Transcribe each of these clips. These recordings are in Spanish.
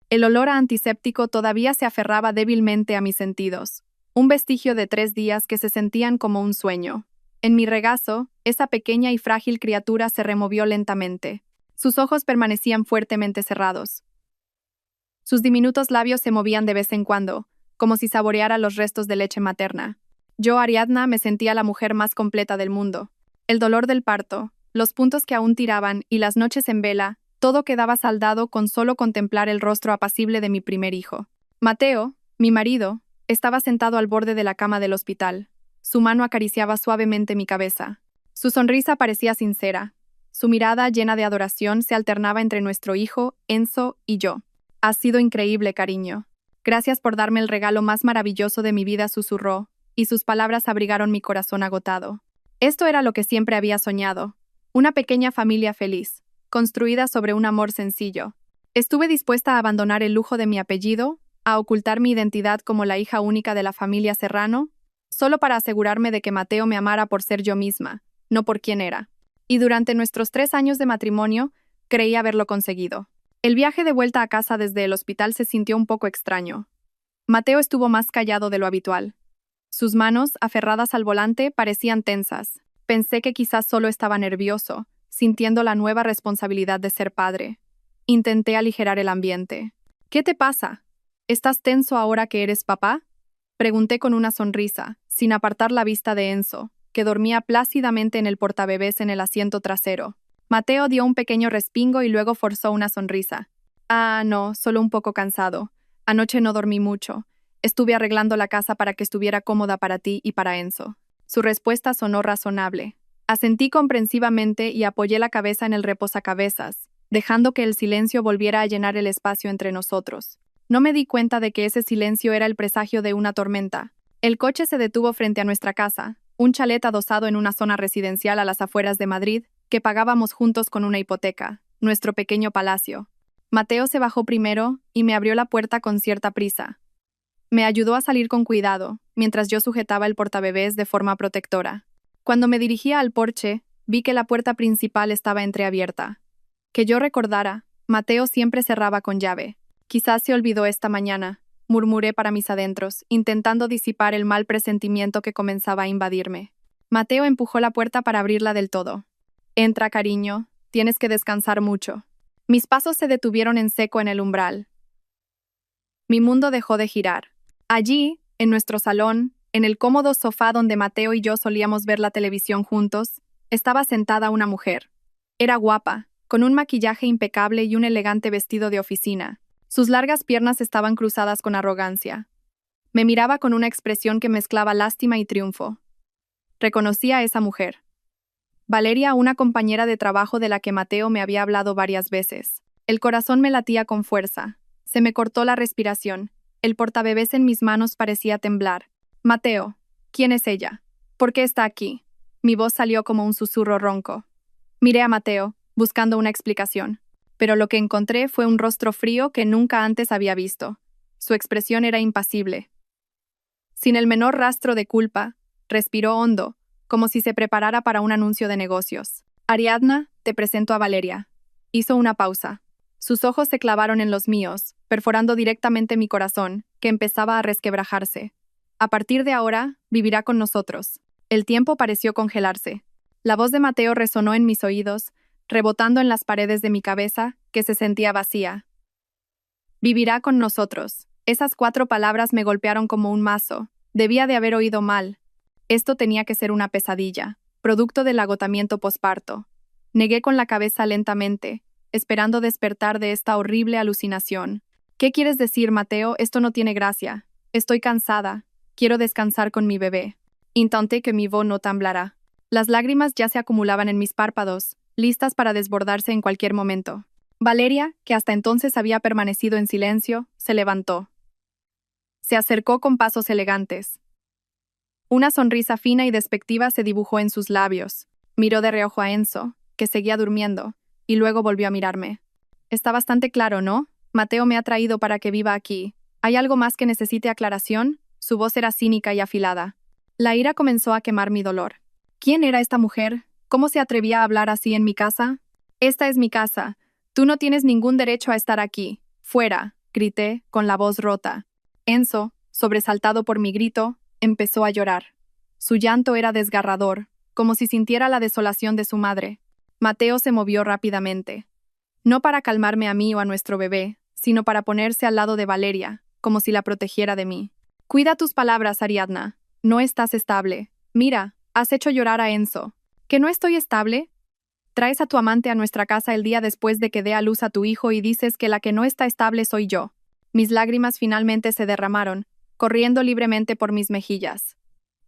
El olor a antiséptico todavía se aferraba débilmente a mis sentidos, un vestigio de 3 días que se sentían como un sueño. En mi regazo, esa pequeña y frágil criatura se removió lentamente. Sus ojos permanecían fuertemente cerrados. Sus diminutos labios se movían de vez en cuando, como si saboreara los restos de leche materna. Yo, Ariadna, me sentía la mujer más completa del mundo. El dolor del parto, los puntos que aún tiraban y las noches en vela, todo quedaba saldado con solo contemplar el rostro apacible de mi primer hijo. Mateo, mi marido, estaba sentado al borde de la cama del hospital. Su mano acariciaba suavemente mi cabeza. Su sonrisa parecía sincera. Su mirada, llena de adoración, se alternaba entre nuestro hijo, Enzo, y yo. «Has sido increíble, cariño. Gracias por darme el regalo más maravilloso de mi vida», susurró, y sus palabras abrigaron mi corazón agotado. Esto era lo que siempre había soñado. Una pequeña familia feliz, construida sobre un amor sencillo. Estuve dispuesta a abandonar el lujo de mi apellido, a ocultar mi identidad como la hija única de la familia Serrano, solo para asegurarme de que Mateo me amara por ser yo misma, no por quién era. Y durante nuestros 3 años de matrimonio, creí haberlo conseguido. El viaje de vuelta a casa desde el hospital se sintió un poco extraño. Mateo estuvo más callado de lo habitual. Sus manos, aferradas al volante, parecían tensas. Pensé que quizás solo estaba nervioso, sintiendo la nueva responsabilidad de ser padre. Intenté aligerar el ambiente. «¿Qué te pasa? ¿Estás tenso ahora que eres papá?», pregunté con una sonrisa, sin apartar la vista de Enzo, que dormía plácidamente en el portabebés en el asiento trasero. Mateo dio un pequeño respingo y luego forzó una sonrisa. «Ah, no, solo un poco cansado. Anoche no dormí mucho. Estuve arreglando la casa para que estuviera cómoda para ti y para Enzo». Su respuesta sonó razonable. Asentí comprensivamente y apoyé la cabeza en el reposacabezas, dejando que el silencio volviera a llenar el espacio entre nosotros. No me di cuenta de que ese silencio era el presagio de una tormenta. El coche se detuvo frente a nuestra casa, un chalet adosado en una zona residencial a las afueras de Madrid, que pagábamos juntos con una hipoteca, nuestro pequeño palacio. Mateo se bajó primero y me abrió la puerta con cierta prisa. Me ayudó a salir con cuidado, mientras yo sujetaba el portabebés de forma protectora. Cuando me dirigía al porche, vi que la puerta principal estaba entreabierta. Que yo recordara, Mateo siempre cerraba con llave. «Quizás se olvidó esta mañana», murmuré para mis adentros, intentando disipar el mal presentimiento que comenzaba a invadirme. Mateo empujó la puerta para abrirla del todo. «Entra, cariño, tienes que descansar mucho». Mis pasos se detuvieron en seco en el umbral. Mi mundo dejó de girar. Allí, en nuestro salón, en el cómodo sofá donde Mateo y yo solíamos ver la televisión juntos, estaba sentada una mujer. Era guapa, con un maquillaje impecable y un elegante vestido de oficina. Sus largas piernas estaban cruzadas con arrogancia. Me miraba con una expresión que mezclaba lástima y triunfo. Reconocí a esa mujer. Valeria, una compañera de trabajo de la que Mateo me había hablado varias veces. El corazón me latía con fuerza. Se me cortó la respiración. El portabebés en mis manos parecía temblar. «Mateo, ¿quién es ella? ¿Por qué está aquí?». Mi voz salió como un susurro ronco. Miré a Mateo, buscando una explicación. Pero lo que encontré fue un rostro frío que nunca antes había visto. Su expresión era impasible. Sin el menor rastro de culpa, respiró hondo, como si se preparara para un anuncio de negocios. «Ariadna, te presento a Valeria». Hizo una pausa. Sus ojos se clavaron en los míos, perforando directamente mi corazón, que empezaba a resquebrajarse. «A partir de ahora, vivirá con nosotros». El tiempo pareció congelarse. La voz de Mateo resonó en mis oídos, rebotando en las paredes de mi cabeza, que se sentía vacía. «Vivirá con nosotros». Esas 4 palabras me golpearon como un mazo. Debía de haber oído mal. Esto tenía que ser una pesadilla, producto del agotamiento posparto. Negué con la cabeza lentamente, esperando despertar de esta horrible alucinación. «¿Qué quieres decir, Mateo? Esto no tiene gracia. Estoy cansada. Quiero descansar con mi bebé». Intenté que mi voz no temblara. Las lágrimas ya se acumulaban en mis párpados, listas para desbordarse en cualquier momento. Valeria, que hasta entonces había permanecido en silencio, se levantó. Se acercó con pasos elegantes. Una sonrisa fina y despectiva se dibujó en sus labios. Miró de reojo a Enzo, que seguía durmiendo, y luego volvió a mirarme. «Está bastante claro, ¿no? Mateo me ha traído para que viva aquí. ¿Hay algo más que necesite aclaración?». Su voz era cínica y afilada. La ira comenzó a quemar mi dolor. ¿Quién era esta mujer? ¿Cómo se atrevía a hablar así en mi casa? «Esta es mi casa. Tú no tienes ningún derecho a estar aquí. Fuera», grité, con la voz rota. Enzo, sobresaltado por mi grito, empezó a llorar. Su llanto era desgarrador, como si sintiera la desolación de su madre. Mateo se movió rápidamente. No para calmarme a mí o a nuestro bebé, sino para ponerse al lado de Valeria, como si la protegiera de mí. Cuida tus palabras, Ariadna. No estás estable. Mira, has hecho llorar a Enzo. ¿Que no estoy estable? Traes a tu amante a nuestra casa el día después de que dé a luz a tu hijo y dices que la que no está estable soy yo. Mis lágrimas finalmente se derramaron, corriendo libremente por mis mejillas.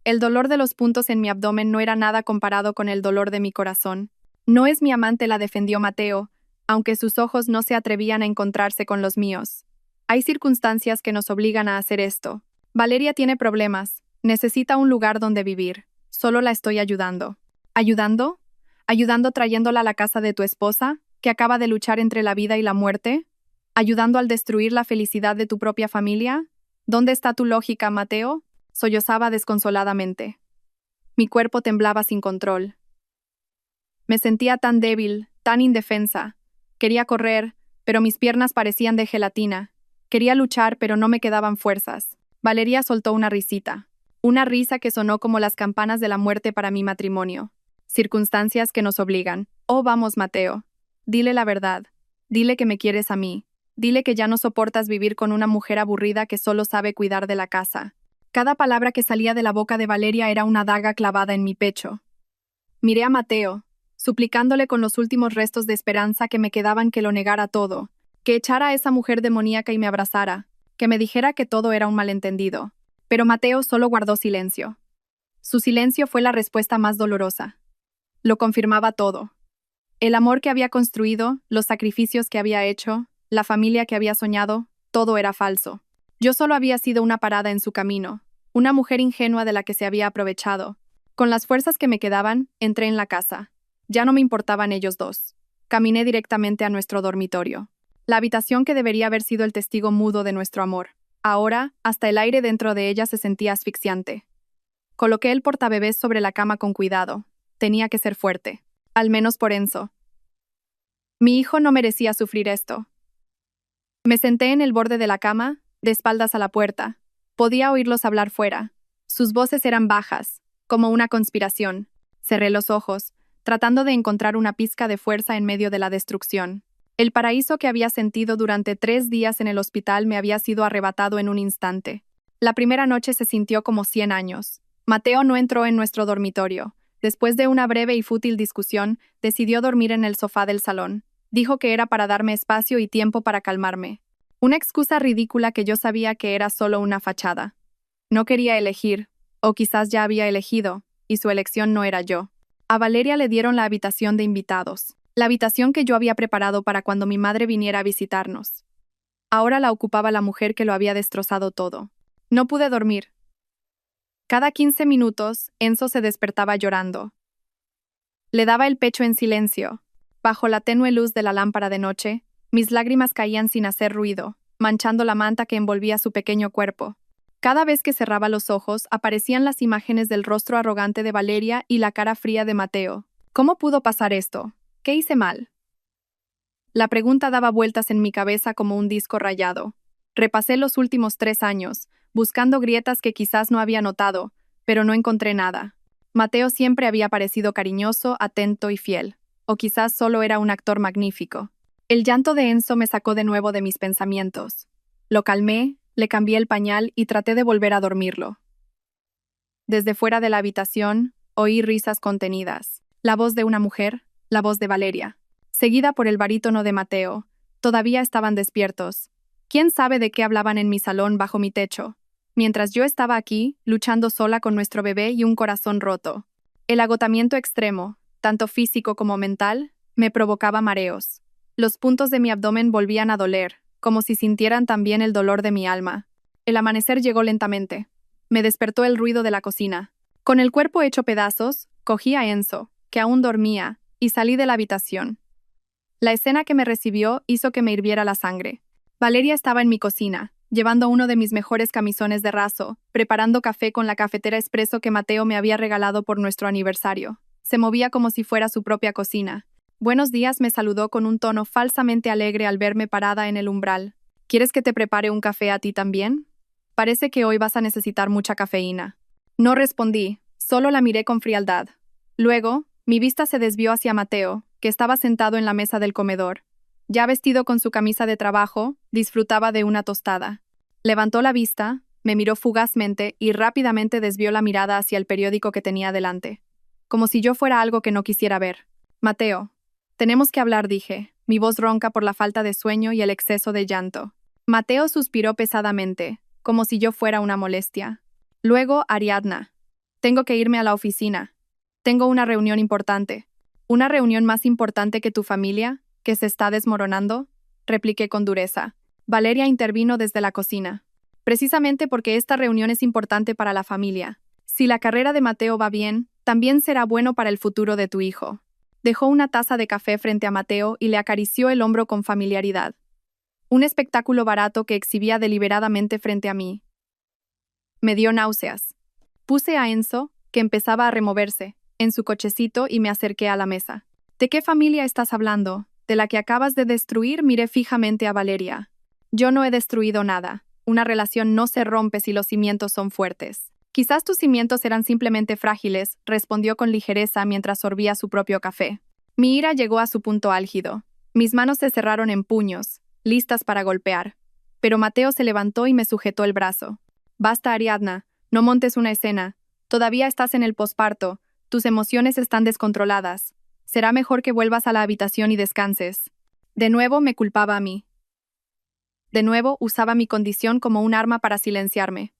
El dolor de los puntos en mi abdomen no era nada comparado con el dolor de mi corazón. No es mi amante, la defendió Mateo, aunque sus ojos no se atrevían a encontrarse con los míos. Hay circunstancias que nos obligan a hacer esto. Valeria tiene problemas, necesita un lugar donde vivir. Solo la estoy ayudando. ¿Ayudando? ¿Ayudando trayéndola a la casa de tu esposa, que acaba de luchar entre la vida y la muerte? ¿Ayudando al destruir la felicidad de tu propia familia? ¿Dónde está tu lógica, Mateo? Sollozaba desconsoladamente. Mi cuerpo temblaba sin control. Me sentía tan débil, tan indefensa. Quería correr, pero mis piernas parecían de gelatina. Quería luchar, pero no me quedaban fuerzas. Valeria soltó una risita. Una risa que sonó como las campanas de la muerte para mi matrimonio. Circunstancias que nos obligan. Oh, vamos, Mateo. Dile la verdad. Dile que me quieres a mí. Dile que ya no soportas vivir con una mujer aburrida que solo sabe cuidar de la casa. Cada palabra que salía de la boca de Valeria era una daga clavada en mi pecho. Miré a Mateo, suplicándole con los últimos restos de esperanza que me quedaban que lo negara todo, que echara a esa mujer demoníaca y me abrazara, que me dijera que todo era un malentendido. Pero Mateo solo guardó silencio. Su silencio fue la respuesta más dolorosa. Lo confirmaba todo. El amor que había construido, los sacrificios que había hecho, la familia que había soñado, todo era falso. Yo solo había sido una parada en su camino, una mujer ingenua de la que se había aprovechado. Con las fuerzas que me quedaban, entré en la casa. Ya no me importaban ellos dos. Caminé directamente a nuestro dormitorio. La habitación que debería haber sido el testigo mudo de nuestro amor. Ahora, hasta el aire dentro de ella se sentía asfixiante. Coloqué el portabebés sobre la cama con cuidado. Tenía que ser fuerte. Al menos por Enzo. Mi hijo no merecía sufrir esto. Me senté en el borde de la cama, de espaldas a la puerta. Podía oírlos hablar fuera. Sus voces eran bajas, como una conspiración. Cerré los ojos, tratando de encontrar una pizca de fuerza en medio de la destrucción. El paraíso que había sentido durante 3 días en el hospital me había sido arrebatado en un instante. La primera noche se sintió como 100 años. Mateo no entró en nuestro dormitorio. Después de una breve y fútil discusión, decidió dormir en el sofá del salón. Dijo que era para darme espacio y tiempo para calmarme. Una excusa ridícula que yo sabía que era solo una fachada. No quería elegir, o quizás ya había elegido, y su elección no era yo. A Valeria le dieron la habitación de invitados, la habitación que yo había preparado para cuando mi madre viniera a visitarnos. Ahora la ocupaba la mujer que lo había destrozado todo. No pude dormir. Cada 15 minutos, Enzo se despertaba llorando. Le daba el pecho en silencio. Bajo la tenue luz de la lámpara de noche, mis lágrimas caían sin hacer ruido, manchando la manta que envolvía su pequeño cuerpo. Cada vez que cerraba los ojos, aparecían las imágenes del rostro arrogante de Valeria y la cara fría de Mateo. ¿Cómo pudo pasar esto? ¿Qué hice mal? La pregunta daba vueltas en mi cabeza como un disco rayado. Repasé los últimos 3 años, buscando grietas que quizás no había notado, pero no encontré nada. Mateo siempre había parecido cariñoso, atento y fiel. O quizás solo era un actor magnífico. El llanto de Enzo me sacó de nuevo de mis pensamientos. Lo calmé, le cambié el pañal y traté de volver a dormirlo. Desde fuera de la habitación, oí risas contenidas. La voz de una mujer, la voz de Valeria, seguida por el barítono de Mateo. Todavía estaban despiertos. ¿Quién sabe de qué hablaban en mi salón bajo mi techo? Mientras yo estaba aquí, luchando sola con nuestro bebé y un corazón roto. El agotamiento extremo, tanto físico como mental, me provocaba mareos. Los puntos de mi abdomen volvían a doler, como si sintieran también el dolor de mi alma. El amanecer llegó lentamente. Me despertó el ruido de la cocina. Con el cuerpo hecho pedazos, cogí a Enzo, que aún dormía, y salí de la habitación. La escena que me recibió hizo que me hirviera la sangre. Valeria estaba en mi cocina, llevando uno de mis mejores camisones de raso, preparando café con la cafetera expreso que Mateo me había regalado por nuestro aniversario. Se movía como si fuera su propia cocina. Buenos días, me saludó con un tono falsamente alegre al verme parada en el umbral. ¿Quieres que te prepare un café a ti también? Parece que hoy vas a necesitar mucha cafeína. No respondí, solo la miré con frialdad. Luego, mi vista se desvió hacia Mateo, que estaba sentado en la mesa del comedor. Ya vestido con su camisa de trabajo, disfrutaba de una tostada. Levantó la vista, me miró fugazmente y rápidamente desvió la mirada hacia el periódico que tenía delante. Como si yo fuera algo que no quisiera ver. Mateo. Tenemos que hablar, dije, mi voz ronca por la falta de sueño y el exceso de llanto. Mateo suspiró pesadamente, como si yo fuera una molestia. Luego, Ariadna. Tengo que irme a la oficina. Tengo una reunión importante. ¿Una reunión más importante que tu familia, que se está desmoronando? Repliqué con dureza. Valeria intervino desde la cocina. Precisamente porque esta reunión es importante para la familia. Si la carrera de Mateo va bien, también será bueno para el futuro de tu hijo. Dejó una taza de café frente a Mateo y le acarició el hombro con familiaridad. Un espectáculo barato que exhibía deliberadamente frente a mí. Me dio náuseas. Puse a Enzo, que empezaba a removerse, en su cochecito y me acerqué a la mesa. ¿De qué familia estás hablando? ¿De la que acabas de destruir? Miré fijamente a Valeria. Yo no he destruido nada. Una relación no se rompe si los cimientos son fuertes. Quizás tus cimientos eran simplemente frágiles, respondió con ligereza mientras sorbía su propio café. Mi ira llegó a su punto álgido. Mis manos se cerraron en puños, listas para golpear. Pero Mateo se levantó y me sujetó el brazo. Basta, Ariadna, no montes una escena. Todavía estás en el posparto. Tus emociones están descontroladas. Será mejor que vuelvas a la habitación y descanses. De nuevo me culpaba a mí. De nuevo usaba mi condición como un arma para silenciarme.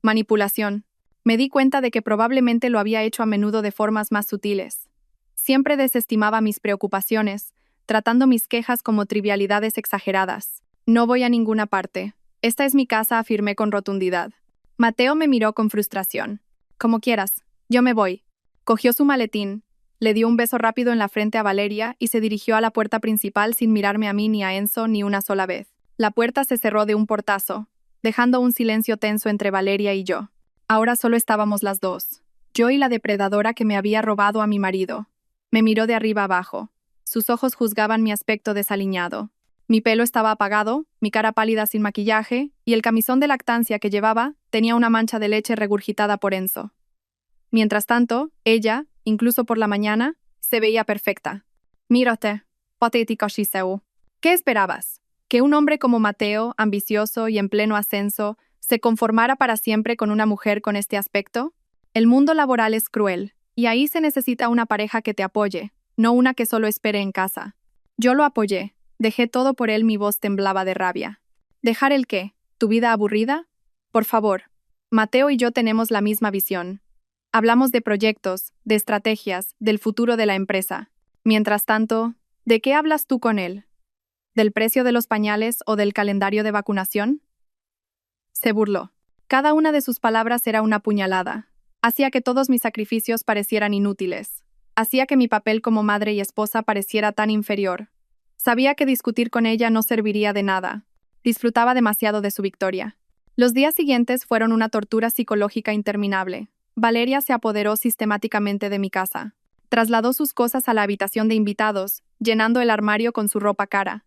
Manipulación. Me di cuenta de que probablemente lo había hecho a menudo de formas más sutiles. Siempre desestimaba mis preocupaciones, tratando mis quejas como trivialidades exageradas. No voy a ninguna parte. Esta es mi casa, afirmé con rotundidad. Mateo me miró con frustración. Como quieras, yo me voy. Cogió su maletín, le dio un beso rápido en la frente a Valeria y se dirigió a la puerta principal sin mirarme a mí ni a Enzo ni una sola vez. La puerta se cerró de un portazo, dejando un silencio tenso entre Valeria y yo. Ahora solo estábamos las dos, yo y la depredadora que me había robado a mi marido. Me miró de arriba abajo. Sus ojos juzgaban mi aspecto desaliñado. Mi pelo estaba apagado, mi cara pálida sin maquillaje, y el camisón de lactancia que llevaba tenía una mancha de leche regurgitada por Enzo. Mientras tanto, ella, incluso por la mañana, se veía perfecta. Mírate, patética Shiseu. ¿Qué esperabas? ¿Que un hombre como Mateo, ambicioso y en pleno ascenso, se conformara para siempre con una mujer con este aspecto? El mundo laboral es cruel, y ahí se necesita una pareja que te apoye, no una que solo espere en casa. Yo lo apoyé, dejé todo por él, mi voz temblaba de rabia. ¿Dejar el qué? ¿Tu vida aburrida? Por favor, Mateo y yo tenemos la misma visión. Hablamos de proyectos, de estrategias, del futuro de la empresa. Mientras tanto, ¿de qué hablas tú con él? ¿Del precio de los pañales o del calendario de vacunación? Se burló. Cada una de sus palabras era una puñalada. Hacía que todos mis sacrificios parecieran inútiles. Hacía que mi papel como madre y esposa pareciera tan inferior. Sabía que discutir con ella no serviría de nada. Disfrutaba demasiado de su victoria. Los días siguientes fueron una tortura psicológica interminable. Valeria se apoderó sistemáticamente de mi casa. Trasladó sus cosas a la habitación de invitados, llenando el armario con su ropa cara.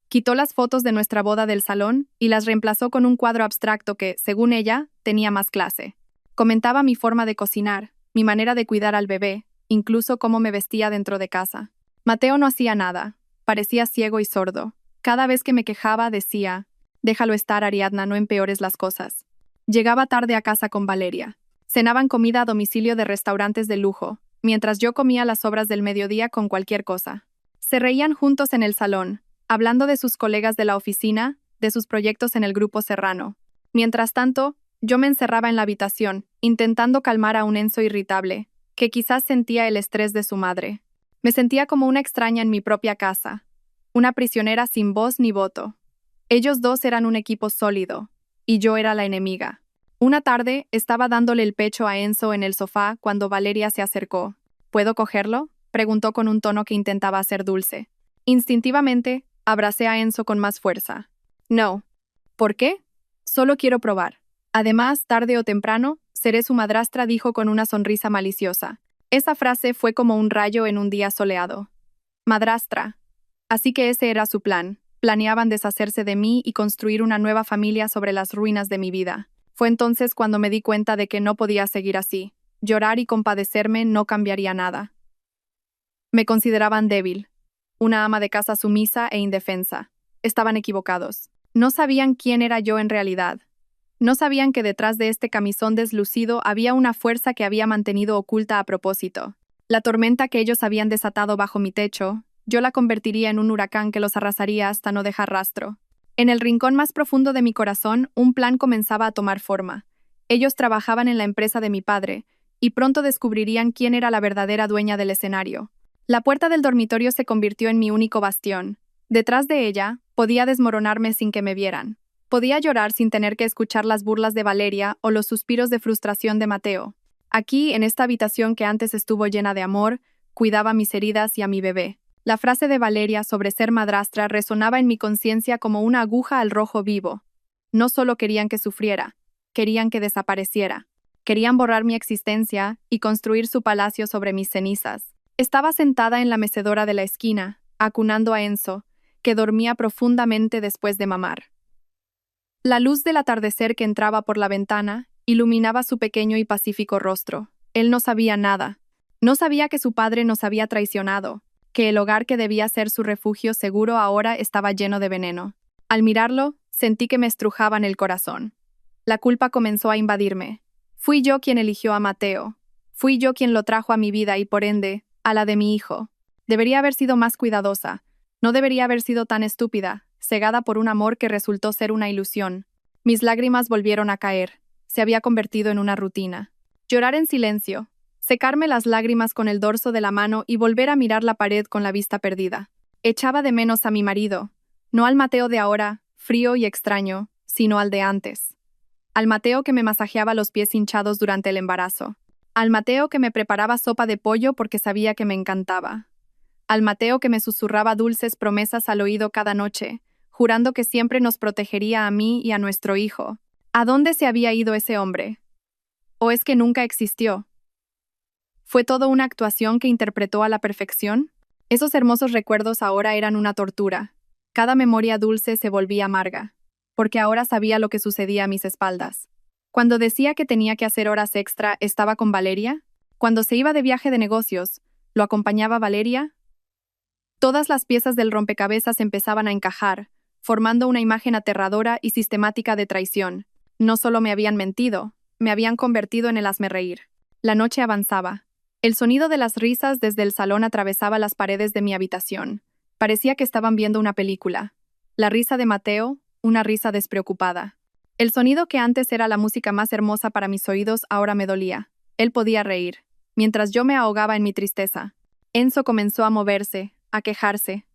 Quitó las fotos de nuestra boda del salón y las reemplazó con un cuadro abstracto que, según ella, tenía más clase. Comentaba mi forma de cocinar, mi manera de cuidar al bebé, incluso cómo me vestía dentro de casa. Mateo no hacía nada. Parecía ciego y sordo. Cada vez que me quejaba, decía, «Déjalo estar, Ariadna, no empeores las cosas». Llegaba tarde a casa con Valeria. Cenaban comida a domicilio de restaurantes de lujo, mientras yo comía las sobras del mediodía con cualquier cosa. Se reían juntos en el salón, hablando de sus colegas de la oficina, de sus proyectos en el grupo Serrano. Mientras tanto, yo me encerraba en la habitación, intentando calmar a un Enzo irritable, que quizás sentía el estrés de su madre. Me sentía como una extraña en mi propia casa, una prisionera sin voz ni voto. Ellos dos eran un equipo sólido, y yo era la enemiga. Una tarde, estaba dándole el pecho a Enzo en el sofá cuando Valeria se acercó. ¿Puedo cogerlo?, preguntó con un tono que intentaba ser dulce. Instintivamente, abracé a Enzo con más fuerza. No. ¿Por qué? Solo quiero probar. Además, tarde o temprano, seré su madrastra, dijo con una sonrisa maliciosa. Esa frase fue como un rayo en un día soleado. Madrastra. Así que ese era su plan. Planeaban deshacerse de mí y construir una nueva familia sobre las ruinas de mi vida. Fue entonces cuando me di cuenta de que no podía seguir así. Llorar y compadecerme no cambiaría nada. Me consideraban débil, una ama de casa sumisa e indefensa. Estaban equivocados. No sabían quién era yo en realidad. No sabían que detrás de este camisón deslucido había una fuerza que había mantenido oculta a propósito. La tormenta que ellos habían desatado bajo mi techo, yo la convertiría en un huracán que los arrasaría hasta no dejar rastro. En el rincón más profundo de mi corazón, un plan comenzaba a tomar forma. Ellos trabajaban en la empresa de mi padre, y pronto descubrirían quién era la verdadera dueña del escenario. La puerta del dormitorio se convirtió en mi único bastión. Detrás de ella, podía desmoronarme sin que me vieran. Podía llorar sin tener que escuchar las burlas de Valeria o los suspiros de frustración de Mateo. Aquí, en esta habitación que antes estuvo llena de amor, cuidaba mis heridas y a mi bebé. La frase de Valeria sobre ser madrastra resonaba en mi conciencia como una aguja al rojo vivo. No solo querían que sufriera, querían que desapareciera. Querían borrar mi existencia y construir su palacio sobre mis cenizas. Estaba sentada en la mecedora de la esquina, acunando a Enzo, que dormía profundamente después de mamar. La luz del atardecer que entraba por la ventana iluminaba su pequeño y pacífico rostro. Él no sabía nada. No sabía que su padre nos había traicionado, que el hogar que debía ser su refugio seguro ahora estaba lleno de veneno. Al mirarlo, sentí que me estrujaban el corazón. La culpa comenzó a invadirme. Fui yo quien eligió a Mateo. Fui yo quien lo trajo a mi vida y, por ende, a la de mi hijo. Debería haber sido más cuidadosa. No debería haber sido tan estúpida, cegada por un amor que resultó ser una ilusión. Mis lágrimas volvieron a caer. Se había convertido en una rutina. Llorar en silencio, secarme las lágrimas con el dorso de la mano y volver a mirar la pared con la vista perdida. Echaba de menos a mi marido, no al Mateo de ahora, frío y extraño, sino al de antes. Al Mateo que me masajeaba los pies hinchados durante el embarazo. Al Mateo que me preparaba sopa de pollo porque sabía que me encantaba. Al Mateo que me susurraba dulces promesas al oído cada noche, jurando que siempre nos protegería a mí y a nuestro hijo. ¿A dónde se había ido ese hombre? ¿O es que nunca existió? ¿Fue todo una actuación que interpretó a la perfección? Esos hermosos recuerdos ahora eran una tortura. Cada memoria dulce se volvía amarga, porque ahora sabía lo que sucedía a mis espaldas. Cuando decía que tenía que hacer horas extra, ¿estaba con Valeria? Cuando se iba de viaje de negocios, ¿lo acompañaba Valeria? Todas las piezas del rompecabezas empezaban a encajar, formando una imagen aterradora y sistemática de traición. No solo me habían mentido, me habían convertido en el hazmerreír. La noche avanzaba. El sonido de las risas desde el salón atravesaba las paredes de mi habitación. Parecía que estaban viendo una película. La risa de Mateo, una risa despreocupada. El sonido que antes era la música más hermosa para mis oídos ahora me dolía. Él podía reír, mientras yo me ahogaba en mi tristeza. Enzo comenzó a moverse, a quejarse.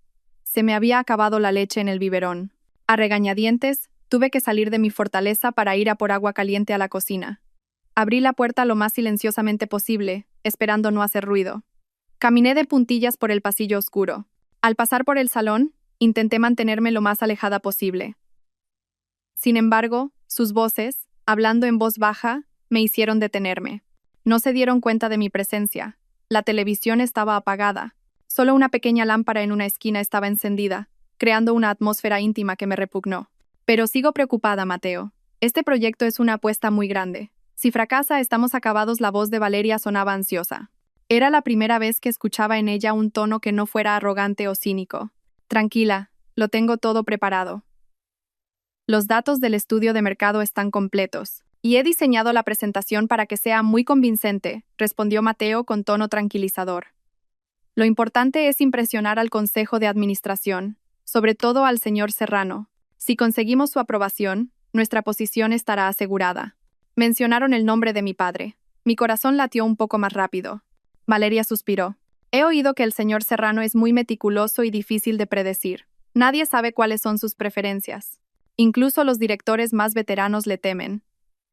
Se me había acabado la leche en el biberón. A regañadientes, tuve que salir de mi fortaleza para ir a por agua caliente a la cocina. Abrí la puerta lo más silenciosamente posible, esperando no hacer ruido. Caminé de puntillas por el pasillo oscuro. Al pasar por el salón, intenté mantenerme lo más alejada posible. Sin embargo, sus voces, hablando en voz baja, me hicieron detenerme. No se dieron cuenta de mi presencia. La televisión estaba apagada. Solo una pequeña lámpara en una esquina estaba encendida, creando una atmósfera íntima que me repugnó. Pero sigo preocupada, Mateo. Este proyecto es una apuesta muy grande. Si fracasa, estamos acabados. La voz de Valeria sonaba ansiosa. Era la primera vez que escuchaba en ella un tono que no fuera arrogante o cínico. Tranquila, lo tengo todo preparado. Los datos del estudio de mercado están completos, y he diseñado la presentación para que sea muy convincente, respondió Mateo con tono tranquilizador. Lo importante es impresionar al Consejo de Administración, sobre todo al señor Serrano. Si conseguimos su aprobación, nuestra posición estará asegurada. Mencionaron el nombre de mi padre. Mi corazón latió un poco más rápido. Valeria suspiró. He oído que el señor Serrano es muy meticuloso y difícil de predecir. Nadie sabe cuáles son sus preferencias. Incluso los directores más veteranos le temen.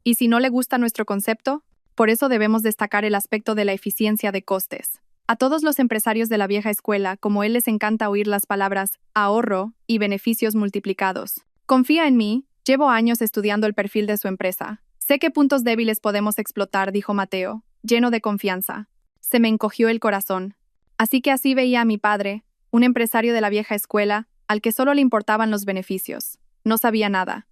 ¿Y si no le gusta nuestro concepto? Por eso debemos destacar el aspecto de la eficiencia de costes. A todos los empresarios de la vieja escuela, como él, les encanta oír las palabras ahorro y beneficios multiplicados. Confía en mí, llevo años estudiando el perfil de su empresa. Sé qué puntos débiles podemos explotar, dijo Mateo, lleno de confianza. Se me encogió el corazón. Así que así veía a mi padre, un empresario de la vieja escuela, al que solo le importaban los beneficios. No sabía nada.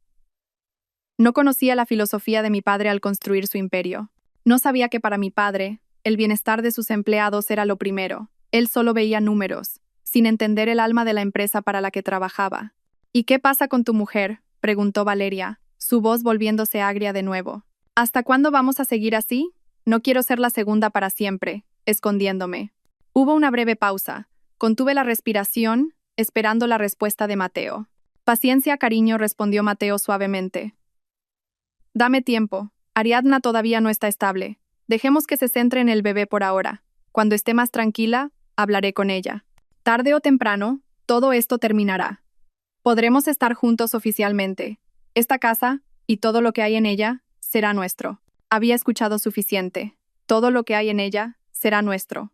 No conocía la filosofía de mi padre al construir su imperio. No sabía que para mi padre, el bienestar de sus empleados era lo primero. Él solo veía números, sin entender el alma de la empresa para la que trabajaba. ¿Y qué pasa con tu mujer?, preguntó Valeria, su voz volviéndose agria de nuevo. ¿Hasta cuándo vamos a seguir así? No quiero ser la segunda para siempre, escondiéndome. Hubo una breve pausa. Contuve la respiración, esperando la respuesta de Mateo. Paciencia, cariño, respondió Mateo suavemente. Dame tiempo. Ariadna todavía no está estable. Dejemos que se centre en el bebé por ahora. Cuando esté más tranquila, hablaré con ella. Tarde o temprano, todo esto terminará. Podremos estar juntos oficialmente. Esta casa, y todo lo que hay en ella, será nuestro. Había escuchado suficiente. Todo lo que hay en ella, será nuestro.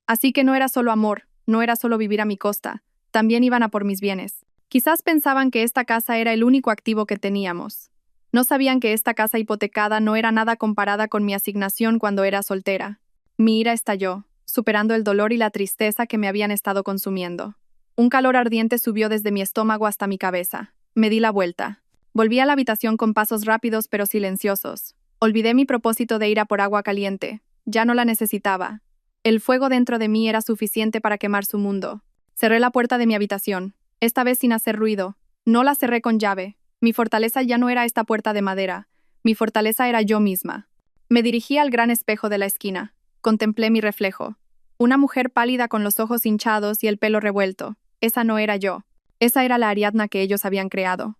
Así que no era solo amor, no era solo vivir a mi costa, también iban a por mis bienes. Quizás pensaban que esta casa era el único activo que teníamos. No sabían que esta casa hipotecada no era nada comparada con mi asignación cuando era soltera. Mi ira estalló, superando el dolor y la tristeza que me habían estado consumiendo. Un calor ardiente subió desde mi estómago hasta mi cabeza. Me di la vuelta. Volví a la habitación con pasos rápidos pero silenciosos. Olvidé mi propósito de ir a por agua caliente. Ya no la necesitaba. El fuego dentro de mí era suficiente para quemar su mundo. Cerré la puerta de mi habitación, esta vez sin hacer ruido. No la cerré con llave. Mi fortaleza ya no era esta puerta de madera. Mi fortaleza era yo misma. Me dirigí al gran espejo de la esquina. Contemplé mi reflejo. Una mujer pálida con los ojos hinchados y el pelo revuelto. Esa no era yo. Esa era la Ariadna que ellos habían creado.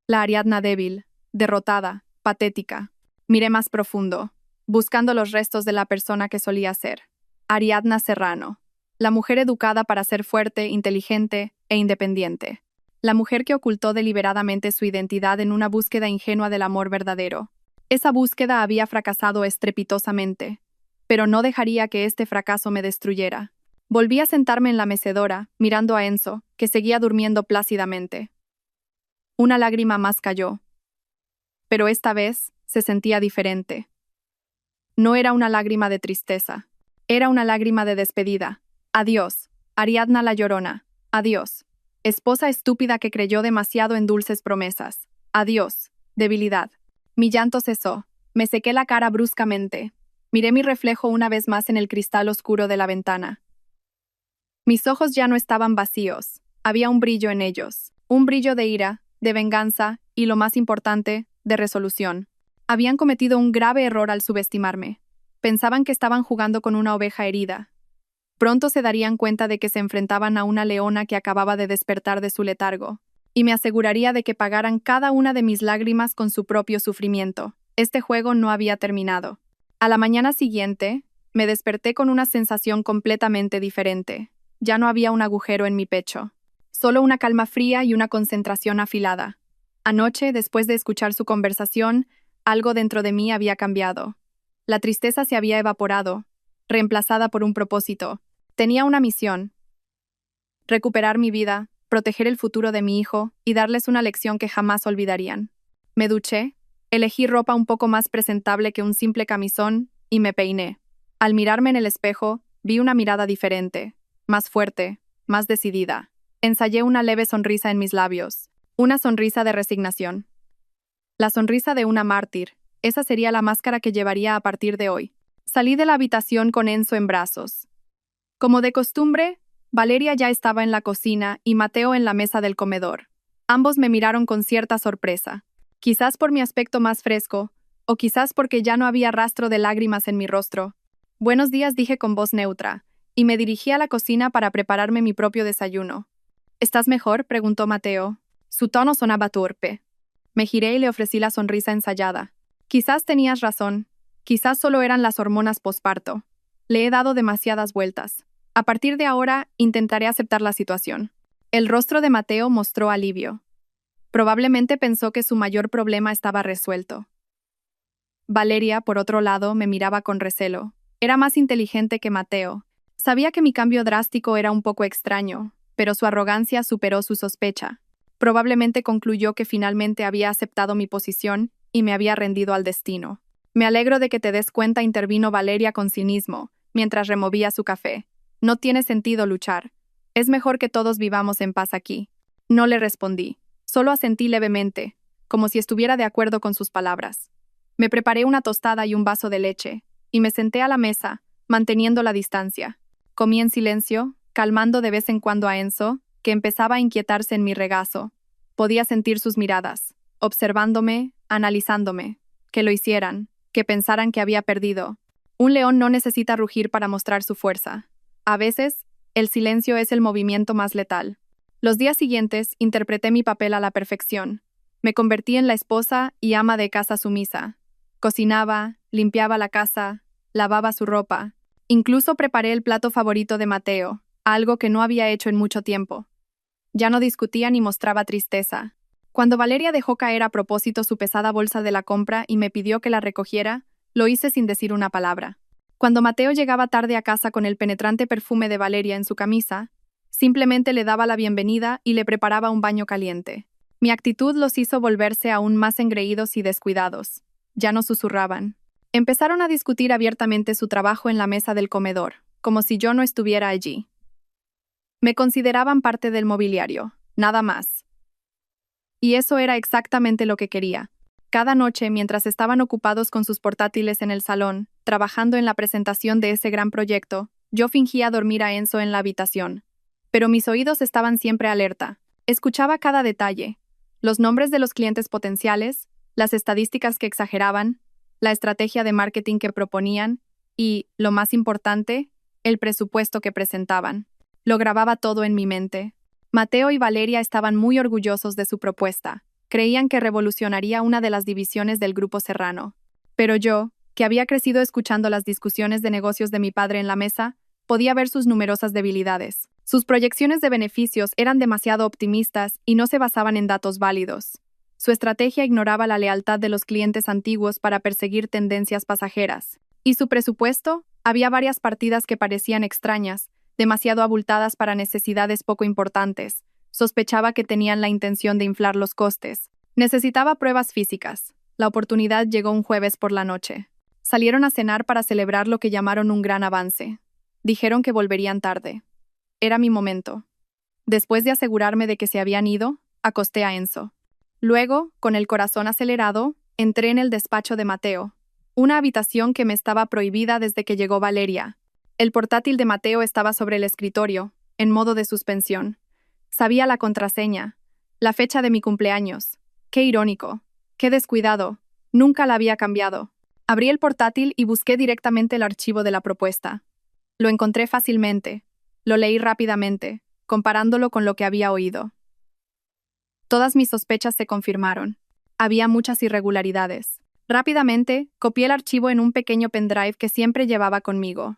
La Ariadna débil, derrotada, patética. Miré más profundo, buscando los restos de la persona que solía ser. Ariadna Serrano. La mujer educada para ser fuerte, inteligente e independiente. La mujer que ocultó deliberadamente su identidad en una búsqueda ingenua del amor verdadero. Esa búsqueda había fracasado estrepitosamente, pero no dejaría que este fracaso me destruyera. Volví a sentarme en la mecedora, mirando a Enzo, que seguía durmiendo plácidamente. Una lágrima más cayó. Pero esta vez se sentía diferente. No era una lágrima de tristeza. Era una lágrima de despedida. Adiós, Ariadna la Llorona. Adiós. Esposa estúpida que creyó demasiado en dulces promesas. Adiós, debilidad. Mi llanto cesó. Me sequé la cara bruscamente. Miré mi reflejo una vez más en el cristal oscuro de la ventana. Mis ojos ya no estaban vacíos. Había un brillo en ellos. Un brillo de ira, de venganza y, lo más importante, de resolución. Habían cometido un grave error al subestimarme. Pensaban que estaban jugando con una oveja herida. Pronto se darían cuenta de que se enfrentaban a una leona que acababa de despertar de su letargo, y me aseguraría de que pagaran cada una de mis lágrimas con su propio sufrimiento. Este juego no había terminado. A la mañana siguiente, me desperté con una sensación completamente diferente. Ya no había un agujero en mi pecho, solo una calma fría y una concentración afilada. Anoche, después de escuchar su conversación, algo dentro de mí había cambiado. La tristeza se había evaporado, reemplazada por un propósito. Tenía una misión: recuperar mi vida, proteger el futuro de mi hijo y darles una lección que jamás olvidarían. Me duché, elegí ropa un poco más presentable que un simple camisón y me peiné. Al mirarme en el espejo, vi una mirada diferente, más fuerte, más decidida. Ensayé una leve sonrisa en mis labios, una sonrisa de resignación. La sonrisa de una mártir. Esa sería la máscara que llevaría a partir de hoy. Salí de la habitación con Enzo en brazos. Como de costumbre, Valeria ya estaba en la cocina y Mateo en la mesa del comedor. Ambos me miraron con cierta sorpresa, quizás por mi aspecto más fresco, o quizás porque ya no había rastro de lágrimas en mi rostro. Buenos días, dije con voz neutra, y me dirigí a la cocina para prepararme mi propio desayuno. ¿Estás mejor?, preguntó Mateo. Su tono sonaba torpe. Me giré y le ofrecí la sonrisa ensayada. Quizás tenías razón. Quizás solo eran las hormonas posparto. Le he dado demasiadas vueltas. A partir de ahora, intentaré aceptar la situación. El rostro de Mateo mostró alivio. Probablemente pensó que su mayor problema estaba resuelto. Valeria, por otro lado, me miraba con recelo. Era más inteligente que Mateo. Sabía que mi cambio drástico era un poco extraño, pero su arrogancia superó su sospecha. Probablemente concluyó que finalmente había aceptado mi posición y me había rendido al destino. Me alegro de que te des cuenta, intervino Valeria con cinismo, mientras removía su café. No tiene sentido luchar. Es mejor que todos vivamos en paz aquí. No le respondí. Solo asentí levemente, como si estuviera de acuerdo con sus palabras. Me preparé una tostada y un vaso de leche, y me senté a la mesa, manteniendo la distancia. Comí en silencio, calmando de vez en cuando a Enzo, que empezaba a inquietarse en mi regazo. Podía sentir sus miradas, observándome, analizándome, que lo hicieran, que pensaran que había perdido. Un león no necesita rugir para mostrar su fuerza. A veces, el silencio es el movimiento más letal. Los días siguientes interpreté mi papel a la perfección. Me convertí en la esposa y ama de casa sumisa. Cocinaba, limpiaba la casa, lavaba su ropa. Incluso preparé el plato favorito de Mateo, algo que no había hecho en mucho tiempo. Ya no discutía ni mostraba tristeza. Cuando Valeria dejó caer a propósito su pesada bolsa de la compra y me pidió que la recogiera, lo hice sin decir una palabra. Cuando Mateo llegaba tarde a casa con el penetrante perfume de Valeria en su camisa, simplemente le daba la bienvenida y le preparaba un baño caliente. Mi actitud los hizo volverse aún más engreídos y descuidados. Ya no susurraban. Empezaron a discutir abiertamente su trabajo en la mesa del comedor, como si yo no estuviera allí. Me consideraban parte del mobiliario, nada más. Y eso era exactamente lo que quería. Cada noche, mientras estaban ocupados con sus portátiles en el salón, trabajando en la presentación de ese gran proyecto, yo fingía dormir a Enzo en la habitación. Pero mis oídos estaban siempre alerta. Escuchaba cada detalle, los nombres de los clientes potenciales, las estadísticas que exageraban, la estrategia de marketing que proponían y, lo más importante, el presupuesto que presentaban. Lo grababa todo en mi mente. Mateo y Valeria estaban muy orgullosos de su propuesta. Creían que revolucionaría una de las divisiones del Grupo Serrano. Pero yo, que había crecido escuchando las discusiones de negocios de mi padre en la mesa, podía ver sus numerosas debilidades. Sus proyecciones de beneficios eran demasiado optimistas y no se basaban en datos válidos. Su estrategia ignoraba la lealtad de los clientes antiguos para perseguir tendencias pasajeras. Y su presupuesto, había varias partidas que parecían extrañas, demasiado abultadas para necesidades poco importantes. Sospechaba que tenían la intención de inflar los costes. Necesitaba pruebas físicas. La oportunidad llegó un jueves por la noche. Salieron a cenar para celebrar lo que llamaron un gran avance. Dijeron que volverían tarde. Era mi momento. Después de asegurarme de que se habían ido, acosté a Enzo. Luego, con el corazón acelerado, entré en el despacho de Mateo, una habitación que me estaba prohibida desde que llegó Valeria. El portátil de Mateo estaba sobre el escritorio, en modo de suspensión. Sabía la contraseña, la fecha de mi cumpleaños. Qué irónico, qué descuidado. Nunca la había cambiado. Abrí el portátil y busqué directamente el archivo de la propuesta. Lo encontré fácilmente. Lo leí rápidamente, comparándolo con lo que había oído. Todas mis sospechas se confirmaron. Había muchas irregularidades. Rápidamente, copié el archivo en un pequeño pendrive que siempre llevaba conmigo.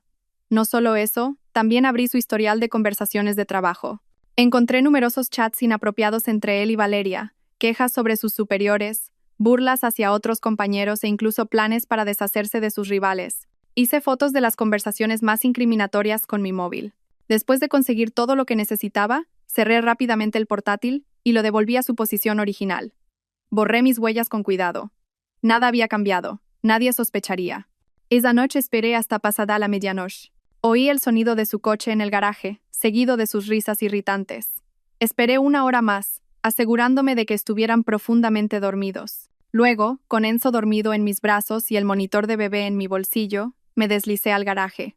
No solo eso, también abrí su historial de conversaciones de trabajo. Encontré numerosos chats inapropiados entre él y Valeria, quejas sobre sus superiores, burlas hacia otros compañeros e incluso planes para deshacerse de sus rivales. Hice fotos de las conversaciones más incriminatorias con mi móvil. Después de conseguir todo lo que necesitaba, cerré rápidamente el portátil y lo devolví a su posición original. Borré mis huellas con cuidado. Nada había cambiado, nadie sospecharía. Esa noche esperé hasta pasada la medianoche. Oí el sonido de su coche en el garaje, seguido de sus risas irritantes. Esperé 1 hora más, asegurándome de que estuvieran profundamente dormidos. Luego, con Enzo dormido en mis brazos y el monitor de bebé en mi bolsillo, me deslicé al garaje.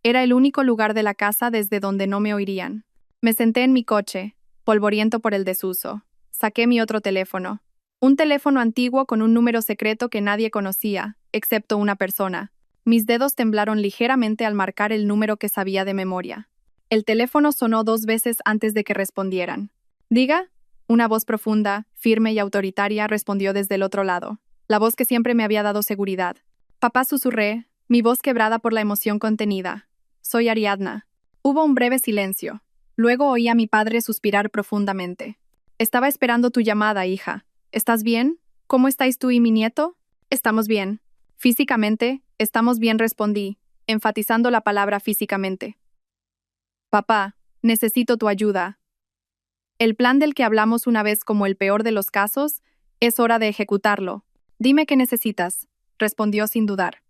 Era el único lugar de la casa desde donde no me oirían. Me senté en mi coche, polvoriento por el desuso. Saqué mi otro teléfono. Un teléfono antiguo con un número secreto que nadie conocía, excepto una persona. Mis dedos temblaron ligeramente al marcar el número que sabía de memoria. El teléfono sonó 2 veces antes de que respondieran. «Diga». Una voz profunda, firme y autoritaria respondió desde el otro lado. La voz que siempre me había dado seguridad. «Papá», susurré, mi voz quebrada por la emoción contenida. «Soy Ariadna». Hubo un breve silencio. Luego oí a mi padre suspirar profundamente. «Estaba esperando tu llamada, hija. ¿Estás bien? ¿Cómo estáis tú y mi nieto?» «Estamos bien». «Físicamente, estamos bien», respondí, enfatizando la palabra físicamente. «Papá, necesito tu ayuda. El plan del que hablamos una vez como el peor de los casos, es hora de ejecutarlo. Dime qué necesitas», respondió sin dudar.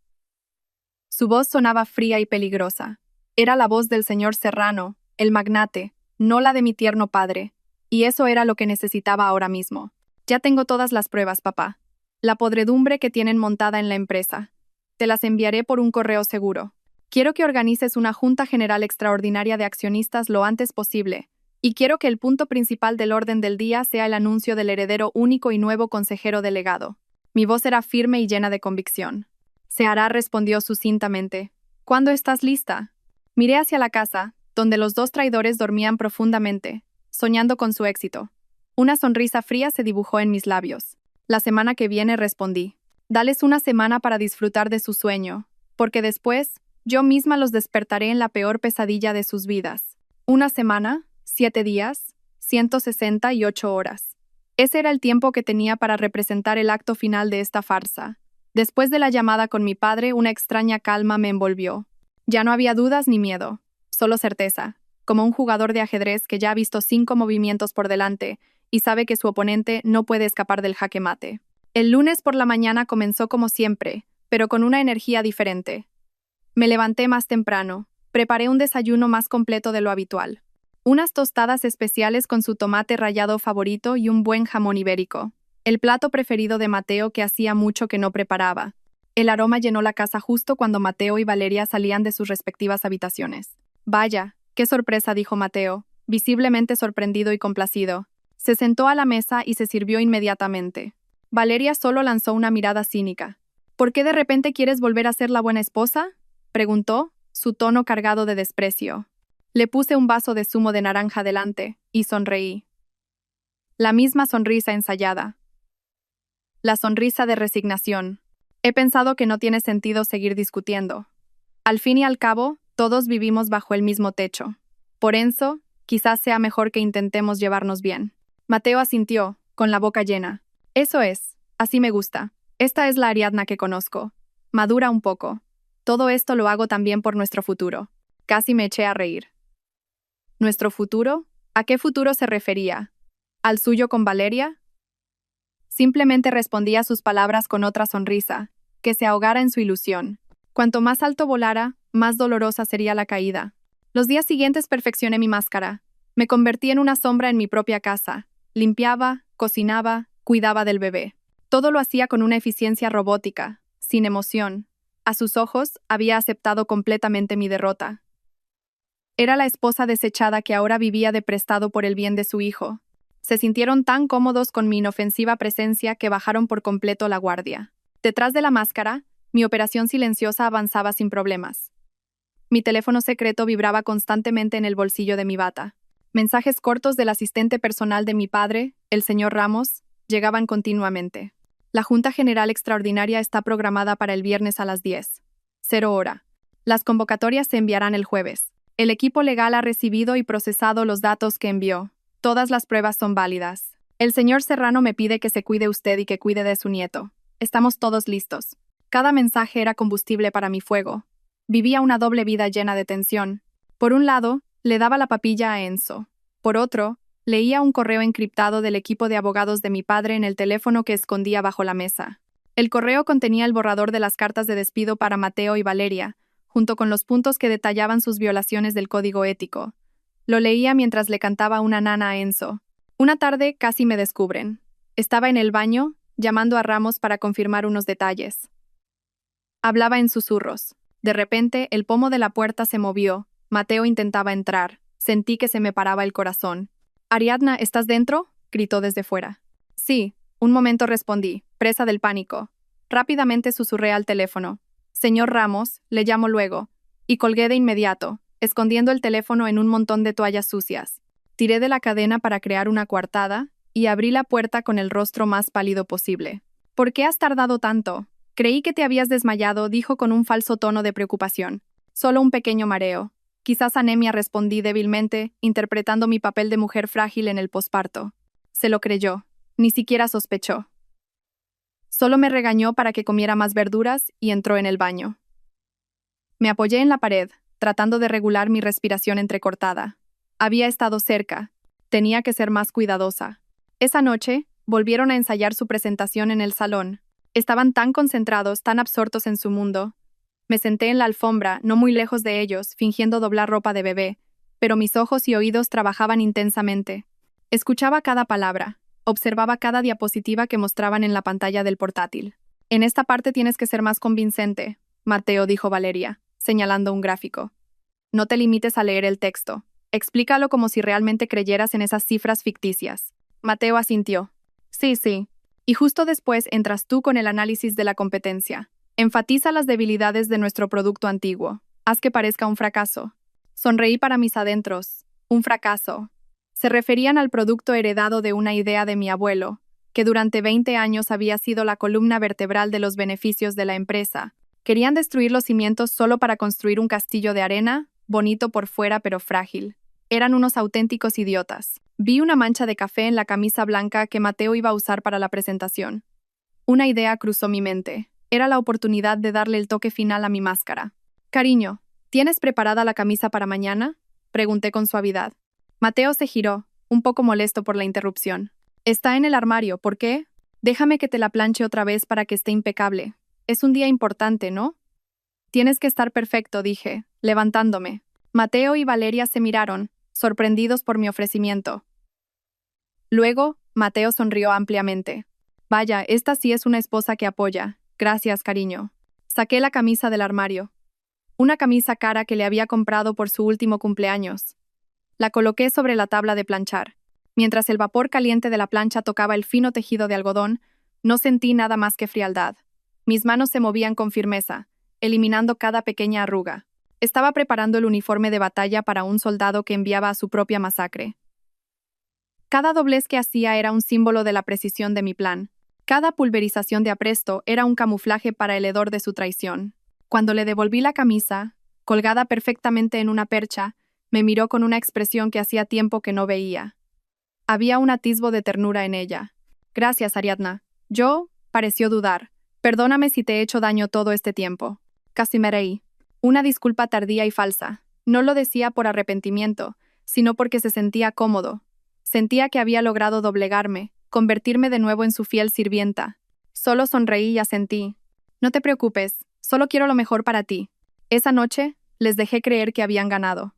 Su voz sonaba fría y peligrosa. Era la voz del señor Serrano, el magnate, no la de mi tierno padre, Y eso era lo que necesitaba ahora mismo. Ya tengo todas las pruebas, papá. La podredumbre que tienen montada en la empresa. Te las enviaré por un correo seguro. Quiero que organices una junta general extraordinaria de accionistas lo antes posible, y quiero que el punto principal del orden del día sea el anuncio del heredero único y nuevo consejero delegado. Mi voz era firme y llena de convicción. Se hará, respondió sucintamente. ¿Cuándo estás lista? Miré hacia la casa, donde los dos traidores dormían profundamente, soñando con su éxito. Una sonrisa fría se dibujó en mis labios. La semana que viene, respondí. Dales una semana para disfrutar de su sueño, porque después, yo misma los despertaré en la peor pesadilla de sus vidas. Una semana, 7 días, 168 horas. Ese era el tiempo que tenía para representar el acto final de esta farsa. Después de la llamada con mi padre, una extraña calma me envolvió. Ya no había dudas ni miedo, solo certeza, como un jugador de ajedrez que ya ha visto 5 movimientos por delante y sabe que su oponente no puede escapar del jaque mate. El lunes por la mañana comenzó como siempre, pero con una energía diferente. Me levanté más temprano, preparé un desayuno más completo de lo habitual. Unas tostadas especiales con su tomate rallado favorito y un buen jamón ibérico. El plato preferido de Mateo que hacía mucho que no preparaba. El aroma llenó la casa justo cuando Mateo y Valeria salían de sus respectivas habitaciones. Vaya, qué sorpresa, dijo Mateo, visiblemente sorprendido y complacido. Se sentó a la mesa y se sirvió inmediatamente. Valeria solo lanzó una mirada cínica. ¿Por qué de repente quieres volver a ser la buena esposa?, preguntó, su tono cargado de desprecio. Le puse un vaso de zumo de naranja delante, y sonreí. La misma sonrisa ensayada. La sonrisa de resignación. He pensado que no tiene sentido seguir discutiendo. Al fin y al cabo, todos vivimos bajo el mismo techo. Por eso, quizás sea mejor que intentemos llevarnos bien. Mateo asintió, con la boca llena. Eso es, así me gusta. Esta es la Ariadna que conozco. Madura un poco. Todo esto lo hago también por nuestro futuro. Casi me eché a reír. ¿Nuestro futuro? ¿A qué futuro se refería? ¿Al suyo con Valeria? Simplemente respondía a sus palabras con otra sonrisa, que se ahogara en su ilusión. Cuanto más alto volara, más dolorosa sería la caída. Los días siguientes perfeccioné mi máscara. Me convertí en una sombra en mi propia casa. Limpiaba, cocinaba, cuidaba del bebé. Todo lo hacía con una eficiencia robótica, sin emoción. A sus ojos, había aceptado completamente mi derrota. Era la esposa desechada que ahora vivía de prestado por el bien de su hijo. Se sintieron tan cómodos con mi inofensiva presencia que bajaron por completo la guardia. Detrás de la máscara, mi operación silenciosa avanzaba sin problemas. Mi teléfono secreto vibraba constantemente en el bolsillo de mi bata. Mensajes cortos del asistente personal de mi padre, el señor Ramos, llegaban continuamente. La Junta General Extraordinaria está programada para el viernes a las 10. 0 hora. Las convocatorias se enviarán el jueves. El equipo legal ha recibido y procesado los datos que envió. Todas las pruebas son válidas. El señor Serrano me pide que se cuide usted y que cuide de su nieto. Estamos todos listos. Cada mensaje era combustible para mi fuego. Vivía una doble vida llena de tensión. Por un lado, le daba la papilla a Enzo. Por otro, leía un correo encriptado del equipo de abogados de mi padre en el teléfono que escondía bajo la mesa. El correo contenía el borrador de las cartas de despido para Mateo y Valeria, junto con los puntos que detallaban sus violaciones del código ético. Lo leía mientras le cantaba una nana a Enzo. Una tarde casi me descubren. Estaba en el baño, llamando a Ramos para confirmar unos detalles. Hablaba en susurros. De repente, el pomo de la puerta se movió. Mateo intentaba entrar. Sentí que se me paraba el corazón. «Ariadna, ¿estás dentro?», gritó desde fuera. «Sí», un momento respondí, presa del pánico. Rápidamente susurré al teléfono. «Señor Ramos, le llamo luego». Y colgué de inmediato, escondiendo el teléfono en un montón de toallas sucias. Tiré de la cadena para crear una coartada y abrí la puerta con el rostro más pálido posible. «¿Por qué has tardado tanto? Creí que te habías desmayado», dijo con un falso tono de preocupación. «Solo un pequeño mareo. Quizás anemia», respondí débilmente, interpretando mi papel de mujer frágil en el posparto. Se lo creyó. Ni siquiera sospechó. Solo me regañó para que comiera más verduras y entró en el baño. Me apoyé en la pared, tratando de regular mi respiración entrecortada. Había estado cerca. Tenía que ser más cuidadosa. Esa noche, volvieron a ensayar su presentación en el salón. Estaban tan concentrados, tan absortos en su mundo. Me senté en la alfombra, no muy lejos de ellos, fingiendo doblar ropa de bebé, pero mis ojos y oídos trabajaban intensamente. Escuchaba cada palabra, observaba cada diapositiva que mostraban en la pantalla del portátil. En esta parte tienes que ser más convincente, Mateo, dijo Valeria, señalando un gráfico. No te limites a leer el texto. Explícalo como si realmente creyeras en esas cifras ficticias. Mateo asintió. Sí, sí. Y justo después entras tú con el análisis de la competencia. Enfatiza las debilidades de nuestro producto antiguo. Haz que parezca un fracaso. Sonreí para mis adentros. Un fracaso. Se referían al producto heredado de una idea de mi abuelo, que durante 20 años había sido la columna vertebral de los beneficios de la empresa. Querían destruir los cimientos solo para construir un castillo de arena, bonito por fuera pero frágil. Eran unos auténticos idiotas. Vi una mancha de café en la camisa blanca que Mateo iba a usar para la presentación. Una idea cruzó mi mente. Era la oportunidad de darle el toque final a mi máscara. Cariño, ¿tienes preparada la camisa para mañana? Pregunté con suavidad. Mateo se giró, un poco molesto por la interrupción. Está en el armario, ¿por qué? Déjame que te la planche otra vez para que esté impecable. Es un día importante, ¿no? Tienes que estar perfecto, dije, levantándome. Mateo y Valeria se miraron, sorprendidos por mi ofrecimiento. Luego, Mateo sonrió ampliamente. Vaya, esta sí es una esposa que apoya. Gracias, cariño. Saqué la camisa del armario. Una camisa cara que le había comprado por su último cumpleaños. La coloqué sobre la tabla de planchar. Mientras el vapor caliente de la plancha tocaba el fino tejido de algodón, no sentí nada más que frialdad. Mis manos se movían con firmeza, eliminando cada pequeña arruga. Estaba preparando el uniforme de batalla para un soldado que enviaba a su propia masacre. Cada doblez que hacía era un símbolo de la precisión de mi plan. Cada pulverización de apresto era un camuflaje para el hedor de su traición. Cuando le devolví la camisa, colgada perfectamente en una percha, me miró con una expresión que hacía tiempo que no veía. Había un atisbo de ternura en ella. Gracias, Ariadna. Yo, pareció dudar. Perdóname si te he hecho daño todo este tiempo. Casi me reí. Una disculpa tardía y falsa. No lo decía por arrepentimiento, sino porque se sentía cómodo. Sentía que había logrado doblegarme, convertirme de nuevo en su fiel sirvienta. Solo sonreí y asentí. No te preocupes, solo quiero lo mejor para ti. Esa noche, les dejé creer que habían ganado.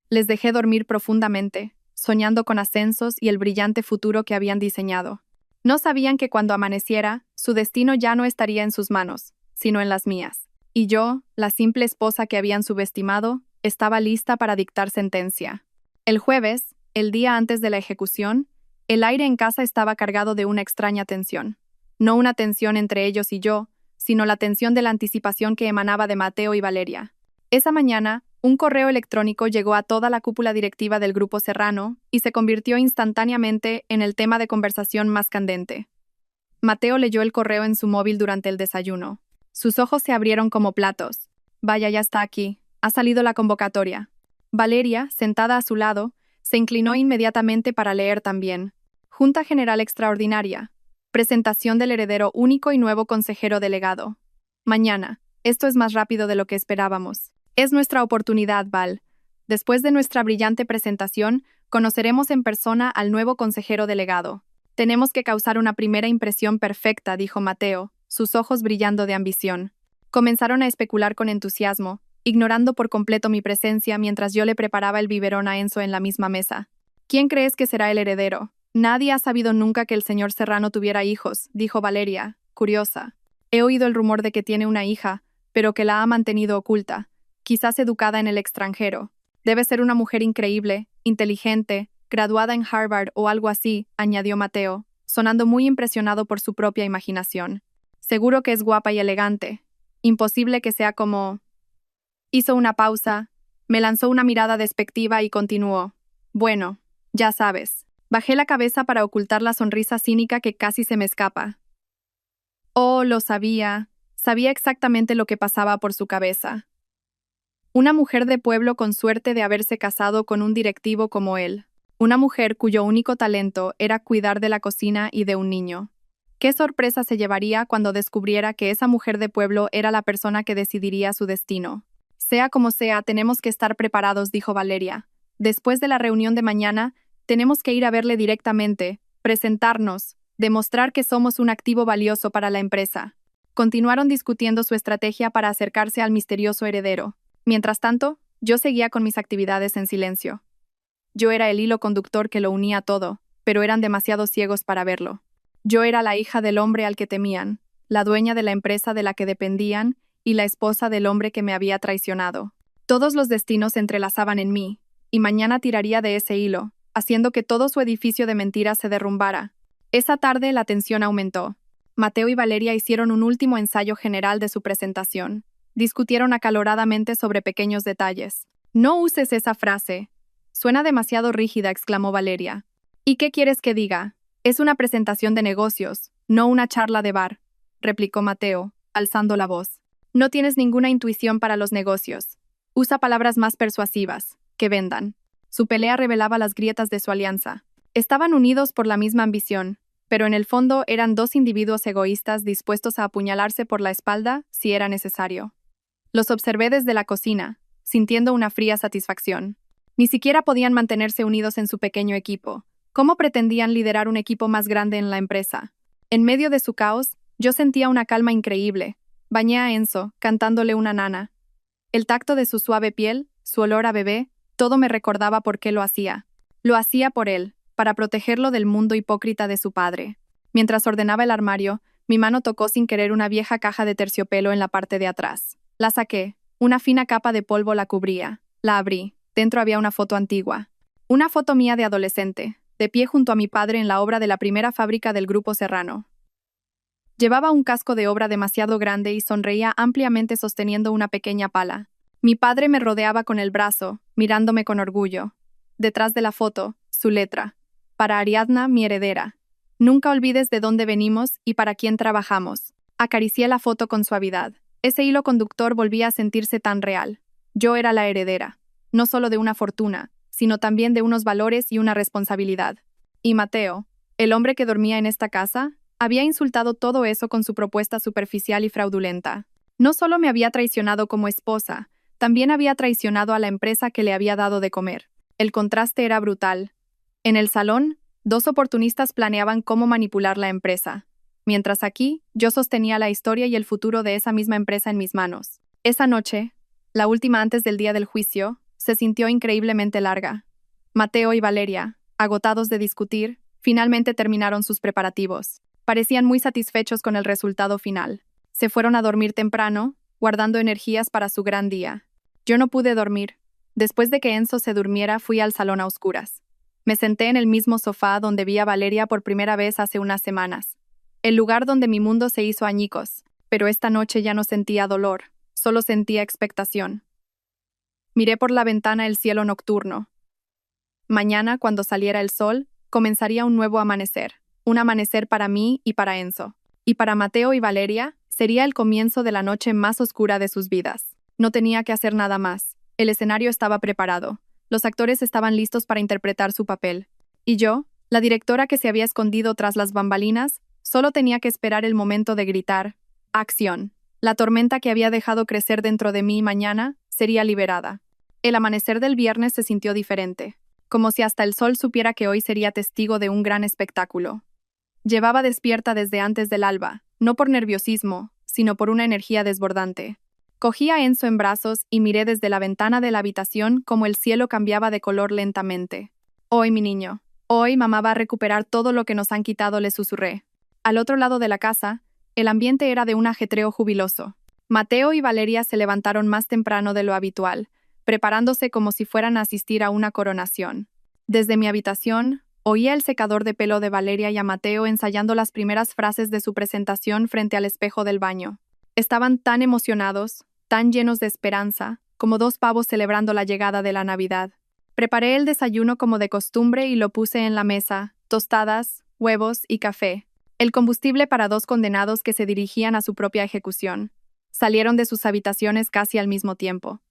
Les dejé dormir profundamente, soñando con ascensos y el brillante futuro que habían diseñado. No sabían que cuando amaneciera, su destino ya no estaría en sus manos, sino en las mías. Y yo, la simple esposa que habían subestimado, estaba lista para dictar sentencia. El jueves, el día antes de la ejecución, el aire en casa estaba cargado de una extraña tensión. No una tensión entre ellos y yo, sino la tensión de la anticipación que emanaba de Mateo y Valeria. Esa mañana, un correo electrónico llegó a toda la cúpula directiva del Grupo Serrano y se convirtió instantáneamente en el tema de conversación más candente. Mateo leyó el correo en su móvil durante el desayuno. Sus ojos se abrieron como platos. Vaya, ya está aquí. Ha salido la convocatoria. Valeria, sentada a su lado, se inclinó inmediatamente para leer también. Junta General Extraordinaria. Presentación del heredero único y nuevo consejero delegado. Mañana. Esto es más rápido de lo que esperábamos. Es nuestra oportunidad, Val. Después de nuestra brillante presentación, conoceremos en persona al nuevo consejero delegado. Tenemos que causar una primera impresión perfecta, dijo Mateo, sus ojos brillando de ambición. Comenzaron a especular con entusiasmo, ignorando por completo mi presencia mientras yo le preparaba el biberón a Enzo en la misma mesa. ¿Quién crees que será el heredero? Nadie ha sabido nunca que el señor Serrano tuviera hijos, dijo Valeria, curiosa. He oído el rumor de que tiene una hija, pero que la ha mantenido oculta, quizás educada en el extranjero. Debe ser una mujer increíble, inteligente, graduada en Harvard o algo así, añadió Mateo, sonando muy impresionado por su propia imaginación. Seguro que es guapa y elegante. Imposible que sea como... Hizo una pausa, me lanzó una mirada despectiva y continuó. Bueno, ya sabes. Bajé la cabeza para ocultar la sonrisa cínica que casi se me escapa. Oh, lo sabía. Sabía exactamente lo que pasaba por su cabeza. Una mujer de pueblo con suerte de haberse casado con un directivo como él. Una mujer cuyo único talento era cuidar de la cocina y de un niño. Qué sorpresa se llevaría cuando descubriera que esa mujer de pueblo era la persona que decidiría su destino. Sea como sea, tenemos que estar preparados, dijo Valeria. Después de la reunión de mañana, tenemos que ir a verle directamente, presentarnos, demostrar que somos un activo valioso para la empresa. Continuaron discutiendo su estrategia para acercarse al misterioso heredero. Mientras tanto, yo seguía con mis actividades en silencio. Yo era el hilo conductor que lo unía todo, pero eran demasiado ciegos para verlo. Yo era la hija del hombre al que temían, la dueña de la empresa de la que dependían y la esposa del hombre que me había traicionado. Todos los destinos se entrelazaban en mí, y mañana tiraría de ese hilo, haciendo que todo su edificio de mentiras se derrumbara. Esa tarde la tensión aumentó. Mateo y Valeria hicieron un último ensayo general de su presentación. Discutieron acaloradamente sobre pequeños detalles. «No uses esa frase. Suena demasiado rígida», exclamó Valeria. «¿Y qué quieres que diga? Es una presentación de negocios, no una charla de bar», replicó Mateo, alzando la voz. «No tienes ninguna intuición para los negocios. Usa palabras más persuasivas, que vendan». Su pelea revelaba las grietas de su alianza. Estaban unidos por la misma ambición, pero en el fondo eran dos individuos egoístas dispuestos a apuñalarse por la espalda si era necesario. Los observé desde la cocina, sintiendo una fría satisfacción. Ni siquiera podían mantenerse unidos en su pequeño equipo. ¿Cómo pretendían liderar un equipo más grande en la empresa? En medio de su caos, yo sentía una calma increíble. Bañé a Enzo, cantándole una nana. El tacto de su suave piel, su olor a bebé, todo me recordaba por qué lo hacía. Lo hacía por él, para protegerlo del mundo hipócrita de su padre. Mientras ordenaba el armario, mi mano tocó sin querer una vieja caja de terciopelo en la parte de atrás. La saqué. Una fina capa de polvo la cubría. La abrí. Dentro había una foto antigua. Una foto mía de adolescente, de pie junto a mi padre en la obra de la primera fábrica del Grupo Serrano. Llevaba un casco de obra demasiado grande y sonreía ampliamente sosteniendo una pequeña pala. Mi padre me rodeaba con el brazo, mirándome con orgullo. Detrás de la foto, su letra. Para Ariadna, mi heredera. Nunca olvides de dónde venimos y para quién trabajamos. Acaricié la foto con suavidad. Ese hilo conductor volvía a sentirse tan real. Yo era la heredera, no solo de una fortuna, sino también de unos valores y una responsabilidad. Y Mateo, el hombre que dormía en esta casa, había insultado todo eso con su propuesta superficial y fraudulenta. No solo me había traicionado como esposa, también había traicionado a la empresa que le había dado de comer. El contraste era brutal. En el salón, dos oportunistas planeaban cómo manipular la empresa. Mientras aquí, yo sostenía la historia y el futuro de esa misma empresa en mis manos. Esa noche, la última antes del día del juicio, se sintió increíblemente larga. Mateo y Valeria, agotados de discutir, finalmente terminaron sus preparativos. Parecían muy satisfechos con el resultado final. Se fueron a dormir temprano, guardando energías para su gran día. Yo no pude dormir. Después de que Enzo se durmiera, fui al salón a oscuras. Me senté en el mismo sofá donde vi a Valeria por primera vez hace unas semanas. El lugar donde mi mundo se hizo añicos, pero esta noche ya no sentía dolor, solo sentía expectación. Miré por la ventana el cielo nocturno. Mañana, cuando saliera el sol, comenzaría un nuevo amanecer, un amanecer para mí y para Enzo. Y para Mateo y Valeria, sería el comienzo de la noche más oscura de sus vidas. No tenía que hacer nada más. El escenario estaba preparado. Los actores estaban listos para interpretar su papel. Y yo, la directora que se había escondido tras las bambalinas, solo tenía que esperar el momento de gritar: ¡acción! La tormenta que había dejado crecer dentro de mí mañana sería liberada. El amanecer del viernes se sintió diferente, como si hasta el sol supiera que hoy sería testigo de un gran espectáculo. Llevaba despierta desde antes del alba, no por nerviosismo, sino por una energía desbordante. Cogí a Enzo en brazos y miré desde la ventana de la habitación cómo el cielo cambiaba de color lentamente. «Hoy, mi niño, hoy mamá va a recuperar todo lo que nos han quitado», le susurré. Al otro lado de la casa, el ambiente era de un ajetreo jubiloso. Mateo y Valeria se levantaron más temprano de lo habitual, preparándose como si fueran a asistir a una coronación. Desde mi habitación, oía el secador de pelo de Valeria y a Mateo ensayando las primeras frases de su presentación frente al espejo del baño. Estaban tan emocionados, tan llenos de esperanza, como dos pavos celebrando la llegada de la Navidad. Preparé el desayuno como de costumbre y lo puse en la mesa: tostadas, huevos y café. El combustible para dos condenados que se dirigían a su propia ejecución. Salieron de sus habitaciones casi al mismo tiempo.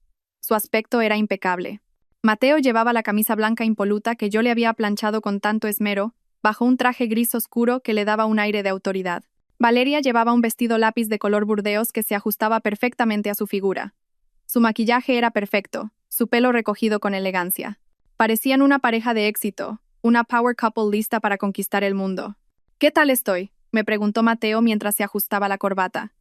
Su aspecto era impecable. Mateo llevaba la camisa blanca impoluta que yo le había planchado con tanto esmero, bajo un traje gris oscuro que le daba un aire de autoridad. Valeria llevaba un vestido lápiz de color burdeos que se ajustaba perfectamente a su figura. Su maquillaje era perfecto, su pelo recogido con elegancia. Parecían una pareja de éxito, una power couple lista para conquistar el mundo. «¿Qué tal estoy?», me preguntó Mateo mientras se ajustaba la corbata.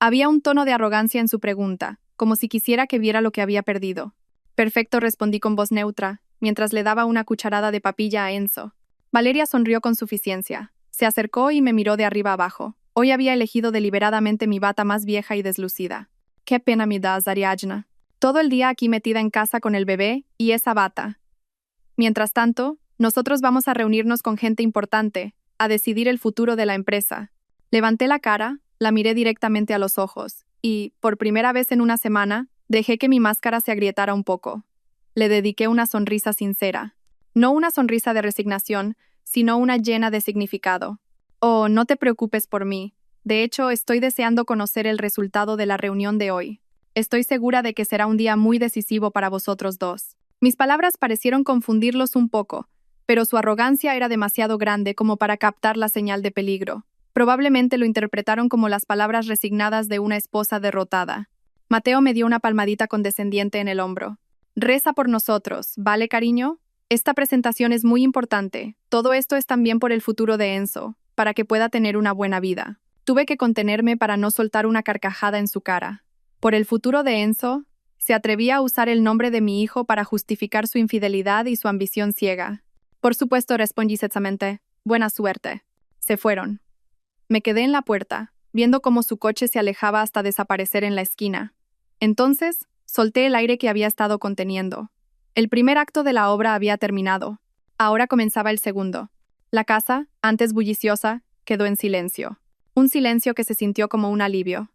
Había un tono de arrogancia en su pregunta, como si quisiera que viera lo que había perdido. «Perfecto», respondí con voz neutra, mientras le daba una cucharada de papilla a Enzo. Valeria sonrió con suficiencia. Se acercó y me miró de arriba abajo. Hoy había elegido deliberadamente mi bata más vieja y deslucida. Qué pena me das, Ariadna. Todo el día aquí metida en casa con el bebé y esa bata. Mientras tanto, nosotros vamos a reunirnos con gente importante, a decidir el futuro de la empresa. Levanté la cara, la miré directamente a los ojos, y, por primera vez en una semana, dejé que mi máscara se agrietara un poco. Le dediqué una sonrisa sincera. No una sonrisa de resignación, sino una llena de significado. Oh, no te preocupes por mí. De hecho, estoy deseando conocer el resultado de la reunión de hoy. Estoy segura de que será un día muy decisivo para vosotros dos. Mis palabras parecieron confundirlos un poco, pero su arrogancia era demasiado grande como para captar la señal de peligro. Probablemente lo interpretaron como las palabras resignadas de una esposa derrotada. Mateo me dio una palmadita condescendiente en el hombro. Reza por nosotros, ¿vale, cariño? Esta presentación es muy importante. Todo esto es también por el futuro de Enzo, para que pueda tener una buena vida. Tuve que contenerme para no soltar una carcajada en su cara. Por el futuro de Enzo, se atrevía a usar el nombre de mi hijo para justificar su infidelidad y su ambición ciega. Por supuesto, respondí secamente. Buena suerte. Se fueron. Me quedé en la puerta, viendo cómo su coche se alejaba hasta desaparecer en la esquina. Entonces, solté el aire que había estado conteniendo. El primer acto de la obra había terminado. Ahora comenzaba el segundo. La casa, antes bulliciosa, quedó en silencio. Un silencio que se sintió como un alivio.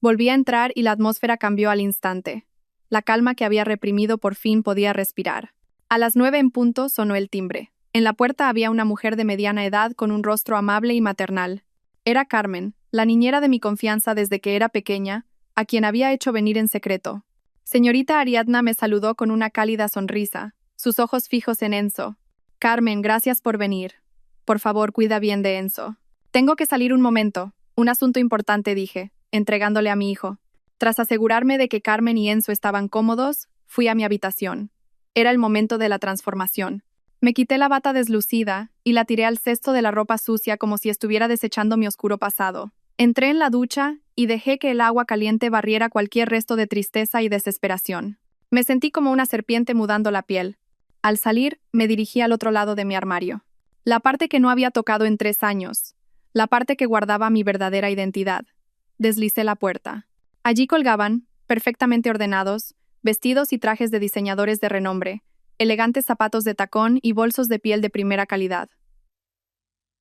Volví a entrar y la atmósfera cambió al instante. La calma que había reprimido por fin podía respirar. A las 9 en punto sonó el timbre. En la puerta había una mujer de mediana edad con un rostro amable y maternal. Era Carmen, la niñera de mi confianza desde que era pequeña, a quien había hecho venir en secreto. Señorita Ariadna me saludó con una cálida sonrisa, sus ojos fijos en Enzo. Carmen, gracias por venir. Por favor, cuida bien de Enzo. Tengo que salir un momento. Un asunto importante, dije, entregándole a mi hijo. Tras asegurarme de que Carmen y Enzo estaban cómodos, fui a mi habitación. Era el momento de la transformación. Me quité la bata deslucida y la tiré al cesto de la ropa sucia como si estuviera desechando mi oscuro pasado. Entré en la ducha y dejé que el agua caliente barriera cualquier resto de tristeza y desesperación. Me sentí como una serpiente mudando la piel. Al salir, me dirigí al otro lado de mi armario. La parte que no había tocado en 3 años. La parte que guardaba mi verdadera identidad. Deslicé la puerta. Allí colgaban, perfectamente ordenados, vestidos y trajes de diseñadores de renombre, elegantes zapatos de tacón y bolsos de piel de primera calidad.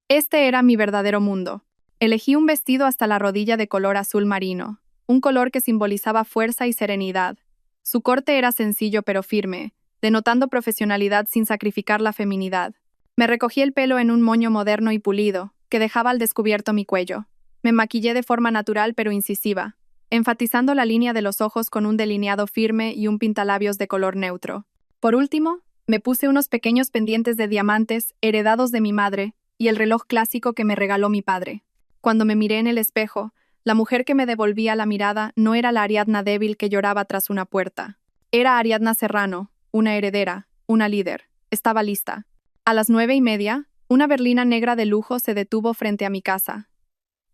Este era mi verdadero mundo. Elegí un vestido hasta la rodilla de color azul marino, un color que simbolizaba fuerza y serenidad. Su corte era sencillo pero firme, denotando profesionalidad sin sacrificar la feminidad. Me recogí el pelo en un moño moderno y pulido, que dejaba al descubierto mi cuello. Me maquillé de forma natural pero incisiva, enfatizando la línea de los ojos con un delineado firme y un pintalabios de color neutro. Por último, me puse unos pequeños pendientes de diamantes heredados de mi madre y el reloj clásico que me regaló mi padre. Cuando me miré en el espejo, la mujer que me devolvía la mirada no era la Ariadna débil que lloraba tras una puerta. Era Ariadna Serrano, una heredera, una líder. Estaba lista. A las 9:30, una berlina negra de lujo se detuvo frente a mi casa.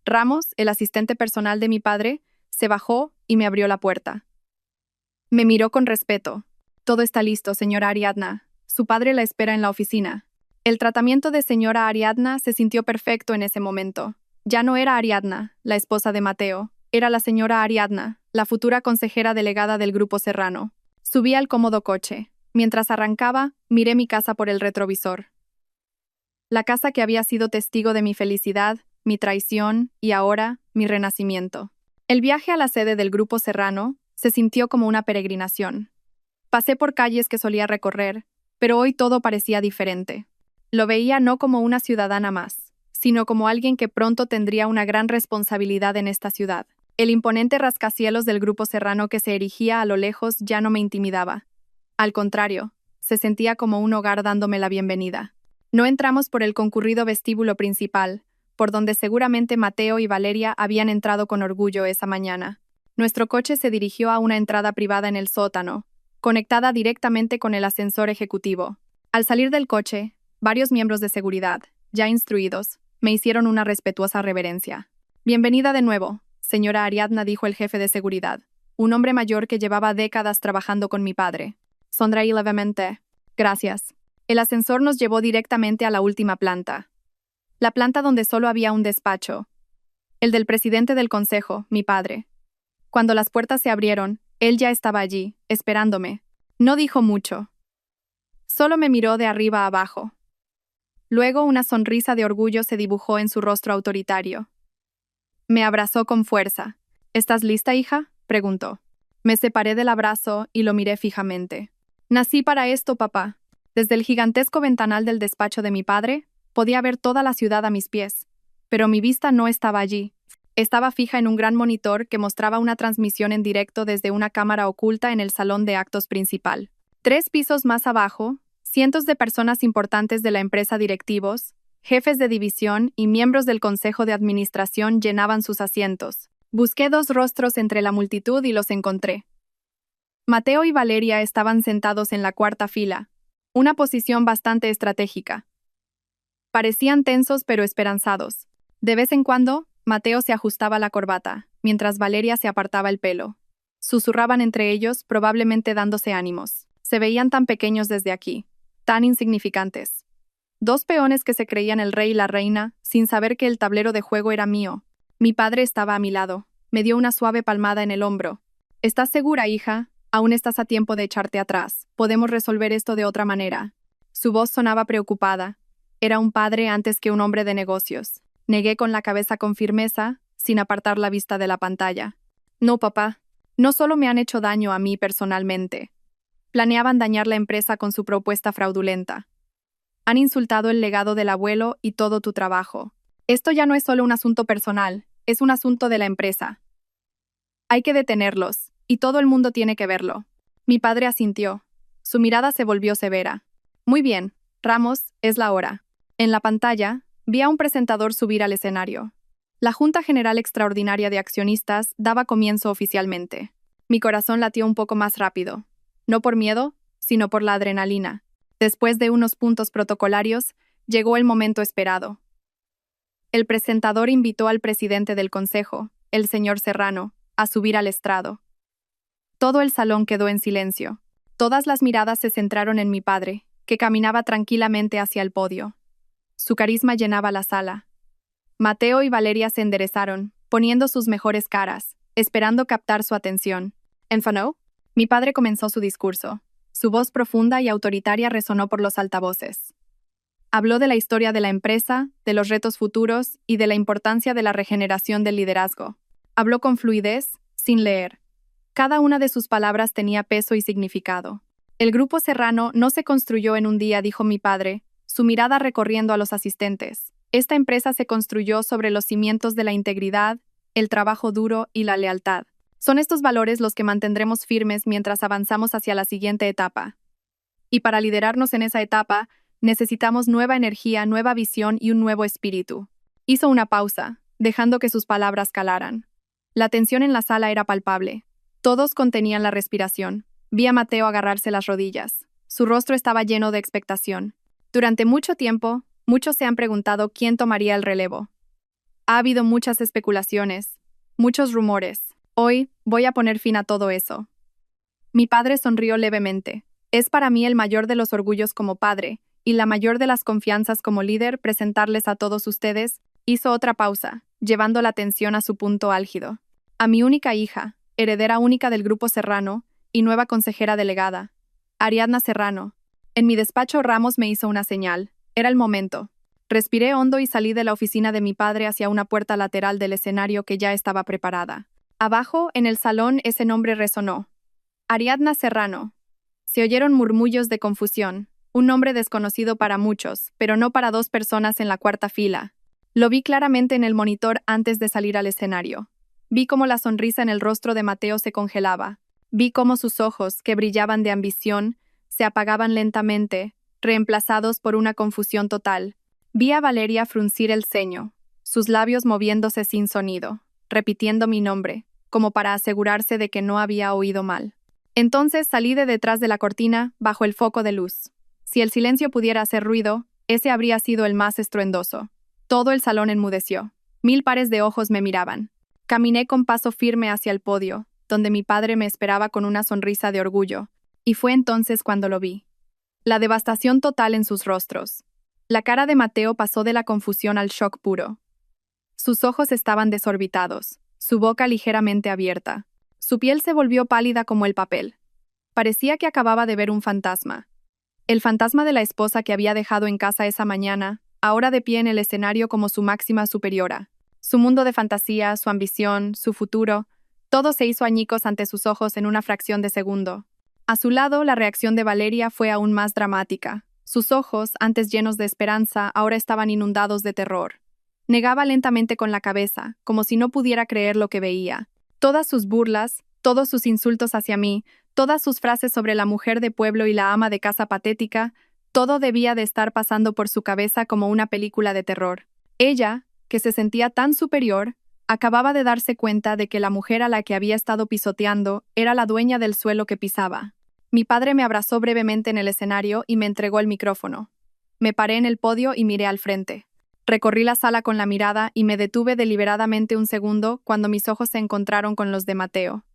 Ramos, el asistente personal de mi padre, se bajó y me abrió la puerta. Me miró con respeto. Todo está listo, señora Ariadna. Su padre la espera en la oficina. El tratamiento de señora Ariadna se sintió perfecto en ese momento. Ya no era Ariadna, la esposa de Mateo. Era la señora Ariadna, la futura consejera delegada del Grupo Serrano. Subí al cómodo coche. Mientras arrancaba, miré mi casa por el retrovisor. La casa que había sido testigo de mi felicidad, mi traición y ahora, mi renacimiento. El viaje a la sede del Grupo Serrano se sintió como una peregrinación. Pasé por calles que solía recorrer, pero hoy todo parecía diferente. Lo veía no como una ciudadana más, sino como alguien que pronto tendría una gran responsabilidad en esta ciudad. El imponente rascacielos del Grupo Serrano que se erigía a lo lejos ya no me intimidaba. Al contrario, se sentía como un hogar dándome la bienvenida. No entramos por el concurrido vestíbulo principal, por donde seguramente Mateo y Valeria habían entrado con orgullo esa mañana. Nuestro coche se dirigió a una entrada privada en el sótano, conectada directamente con el ascensor ejecutivo. Al salir del coche, varios miembros de seguridad, ya instruidos, me hicieron una respetuosa reverencia. Bienvenida de nuevo, señora Ariadna, dijo el jefe de seguridad, un hombre mayor que llevaba décadas trabajando con mi padre. Sonreí levemente. Gracias. El ascensor nos llevó directamente a la última planta. La planta donde solo había un despacho. El del presidente del consejo, mi padre. Cuando las puertas se abrieron, él ya estaba allí, esperándome. No dijo mucho. Solo me miró de arriba a abajo. Luego una sonrisa de orgullo se dibujó en su rostro autoritario. Me abrazó con fuerza. ¿Estás lista, hija?, preguntó. Me separé del abrazo y lo miré fijamente. Nací para esto, papá. Desde el gigantesco ventanal del despacho de mi padre, podía ver toda la ciudad a mis pies. Pero mi vista no estaba allí. Estaba fija en un gran monitor que mostraba una transmisión en directo desde una cámara oculta en el salón de actos principal. 3 pisos más abajo, cientos de personas importantes de la empresa, directivos, jefes de división y miembros del consejo de administración llenaban sus asientos. Busqué 2 rostros entre la multitud y los encontré. Mateo y Valeria estaban sentados en la 4ª fila, una posición bastante estratégica. Parecían tensos pero esperanzados. De vez en cuando, Mateo se ajustaba la corbata, mientras Valeria se apartaba el pelo. Susurraban entre ellos, probablemente dándose ánimos. Se veían tan pequeños desde aquí, tan insignificantes. 2 peones que se creían el rey y la reina, sin saber que el tablero de juego era mío. Mi padre estaba a mi lado. Me dio una suave palmada en el hombro. ¿Estás segura, hija? Aún estás a tiempo de echarte atrás. Podemos resolver esto de otra manera. Su voz sonaba preocupada. Era un padre antes que un hombre de negocios. Negué con la cabeza con firmeza, sin apartar la vista de la pantalla. No, papá. No solo me han hecho daño a mí personalmente. Planeaban dañar la empresa con su propuesta fraudulenta. Han insultado el legado del abuelo y todo tu trabajo. Esto ya no es solo un asunto personal, es un asunto de la empresa. Hay que detenerlos, y todo el mundo tiene que verlo. Mi padre asintió. Su mirada se volvió severa. Muy bien, Ramos, es la hora. En la pantalla, vi a un presentador subir al escenario. La Junta General Extraordinaria de Accionistas daba comienzo oficialmente. Mi corazón latió un poco más rápido. No por miedo, sino por la adrenalina. Después de unos puntos protocolarios, llegó el momento esperado. El presentador invitó al presidente del consejo, el señor Serrano, a subir al estrado. Todo el salón quedó en silencio. Todas las miradas se centraron en mi padre, que caminaba tranquilamente hacia el podio. Su carisma llenaba la sala. Mateo y Valeria se enderezaron, poniendo sus mejores caras, esperando captar su atención. ¿Enfano? Mi padre comenzó su discurso. Su voz profunda y autoritaria resonó por los altavoces. Habló de la historia de la empresa, de los retos futuros y de la importancia de la regeneración del liderazgo. Habló con fluidez, sin leer. Cada una de sus palabras tenía peso y significado. El grupo Serrano no se construyó en un día, dijo mi padre, su mirada recorriendo a los asistentes. Esta empresa se construyó sobre los cimientos de la integridad, el trabajo duro y la lealtad. Son estos valores los que mantendremos firmes mientras avanzamos hacia la siguiente etapa. Y para liderarnos en esa etapa, necesitamos nueva energía, nueva visión y un nuevo espíritu. Hizo una pausa, dejando que sus palabras calaran. La tensión en la sala era palpable. Todos contenían la respiración. Vi a Mateo agarrarse las rodillas. Su rostro estaba lleno de expectación. Durante mucho tiempo, muchos se han preguntado quién tomaría el relevo. Ha habido muchas especulaciones, muchos rumores. Hoy voy a poner fin a todo eso. Mi padre sonrió levemente. Es para mí el mayor de los orgullos como padre, y la mayor de las confianzas como líder presentarles a todos ustedes. Hizo otra pausa, llevando la atención a su punto álgido. A mi única hija, heredera única del grupo Serrano, y nueva consejera delegada, Ariadna Serrano. En mi despacho Ramos me hizo una señal. Era el momento. Respiré hondo y salí de la oficina de mi padre hacia una puerta lateral del escenario que ya estaba preparada. Abajo, en el salón, ese nombre resonó. Ariadna Serrano. Se oyeron murmullos de confusión. Un nombre desconocido para muchos, pero no para 2 personas en la 4ª fila. Lo vi claramente en el monitor antes de salir al escenario. Vi cómo la sonrisa en el rostro de Mateo se congelaba. Vi cómo sus ojos, que brillaban de ambición, se apagaban lentamente, reemplazados por una confusión total. Vi a Valeria fruncir el ceño, sus labios moviéndose sin sonido, repitiendo mi nombre, como para asegurarse de que no había oído mal. Entonces salí de detrás de la cortina, bajo el foco de luz. Si el silencio pudiera hacer ruido, ese habría sido el más estruendoso. Todo el salón enmudeció. 1000 pares de ojos me miraban. Caminé con paso firme hacia el podio, donde mi padre me esperaba con una sonrisa de orgullo, y fue entonces cuando lo vi. la devastación total en sus rostros. La cara de Mateo pasó de la confusión al shock puro. Sus ojos estaban desorbitados, su boca ligeramente abierta. Su piel se volvió pálida como el papel. Parecía que acababa de ver un fantasma. El fantasma de la esposa que había dejado en casa esa mañana, ahora de pie en el escenario como su máxima superiora. Su mundo de fantasía, su ambición, su futuro, todo se hizo añicos ante sus ojos en una fracción de segundo. A su lado, la reacción de Valeria fue aún más dramática. Sus ojos, antes llenos de esperanza, ahora estaban inundados de terror. Negaba lentamente con la cabeza, como si no pudiera creer lo que veía. Todas sus burlas, todos sus insultos hacia mí, todas sus frases sobre la mujer de pueblo y la ama de casa patética, todo debía de estar pasando por su cabeza como una película de terror. Ella, que se sentía tan superior, acababa de darse cuenta de que la mujer a la que había estado pisoteando era la dueña del suelo que pisaba. Mi padre me abrazó brevemente en el escenario y me entregó el micrófono. Me paré en el podio y miré al frente. Recorrí la sala con la mirada y me detuve deliberadamente un segundo cuando mis ojos se encontraron con los de Mateo.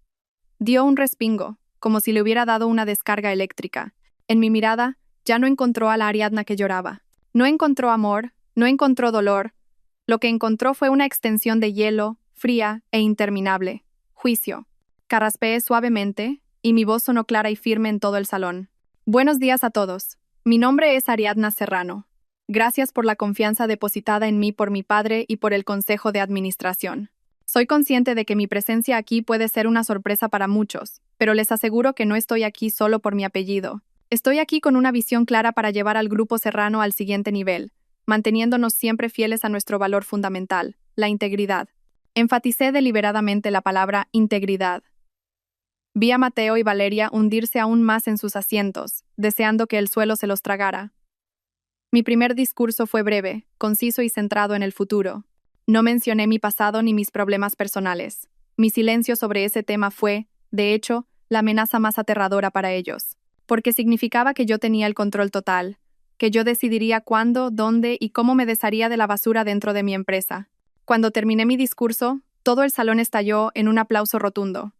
Dio un respingo, como si le hubiera dado una descarga eléctrica. En mi mirada, ya no encontró a la Ariadna que lloraba. No encontró amor, no encontró dolor. Lo que encontró fue una extensión de hielo, fría e interminable. Juicio. Carraspeé suavemente, y mi voz sonó clara y firme en todo el salón. Buenos días a todos. Mi nombre es Ariadna Serrano. Gracias por la confianza depositada en mí por mi padre y por el Consejo de Administración. Soy consciente de que mi presencia aquí puede ser una sorpresa para muchos, pero les aseguro que no estoy aquí solo por mi apellido. Estoy aquí con una visión clara para llevar al Grupo Serrano al siguiente nivel, manteniéndonos siempre fieles a nuestro valor fundamental, la integridad. Enfaticé deliberadamente la palabra integridad. Vi a Mateo y Valeria hundirse aún más en sus asientos, deseando que el suelo se los tragara. Mi primer discurso fue breve, conciso y centrado en el futuro. No mencioné mi pasado ni mis problemas personales. Mi silencio sobre ese tema fue, de hecho, la amenaza más aterradora para ellos, porque significaba que yo tenía el control total, que yo decidiría cuándo, dónde y cómo me desharía de la basura dentro de mi empresa. Cuando terminé mi discurso, todo el salón estalló en un aplauso rotundo.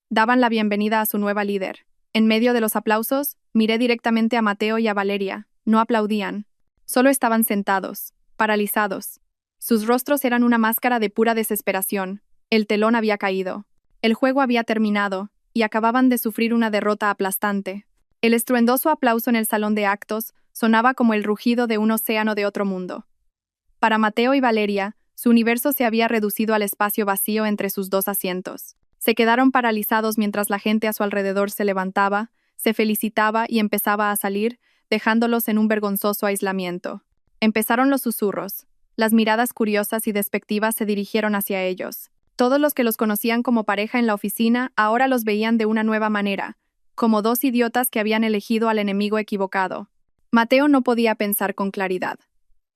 Daban la bienvenida a su nueva líder. En medio de los aplausos, miré directamente a Mateo y a Valeria. No aplaudían. Solo estaban sentados, paralizados. Sus rostros eran una máscara de pura desesperación. El telón había caído. El juego había terminado, y acababan de sufrir una derrota aplastante. El estruendoso aplauso en el salón de actos sonaba como el rugido de un océano de otro mundo. Para Mateo y Valeria, su universo se había reducido al espacio vacío entre sus dos asientos. Se quedaron paralizados mientras la gente a su alrededor se levantaba, se felicitaba y empezaba a salir, dejándolos en un vergonzoso aislamiento. Empezaron los susurros. Las miradas curiosas y despectivas se dirigieron hacia ellos. Todos los que los conocían como pareja en la oficina ahora los veían de una nueva manera, como dos idiotas que habían elegido al enemigo equivocado. Mateo no podía pensar con claridad.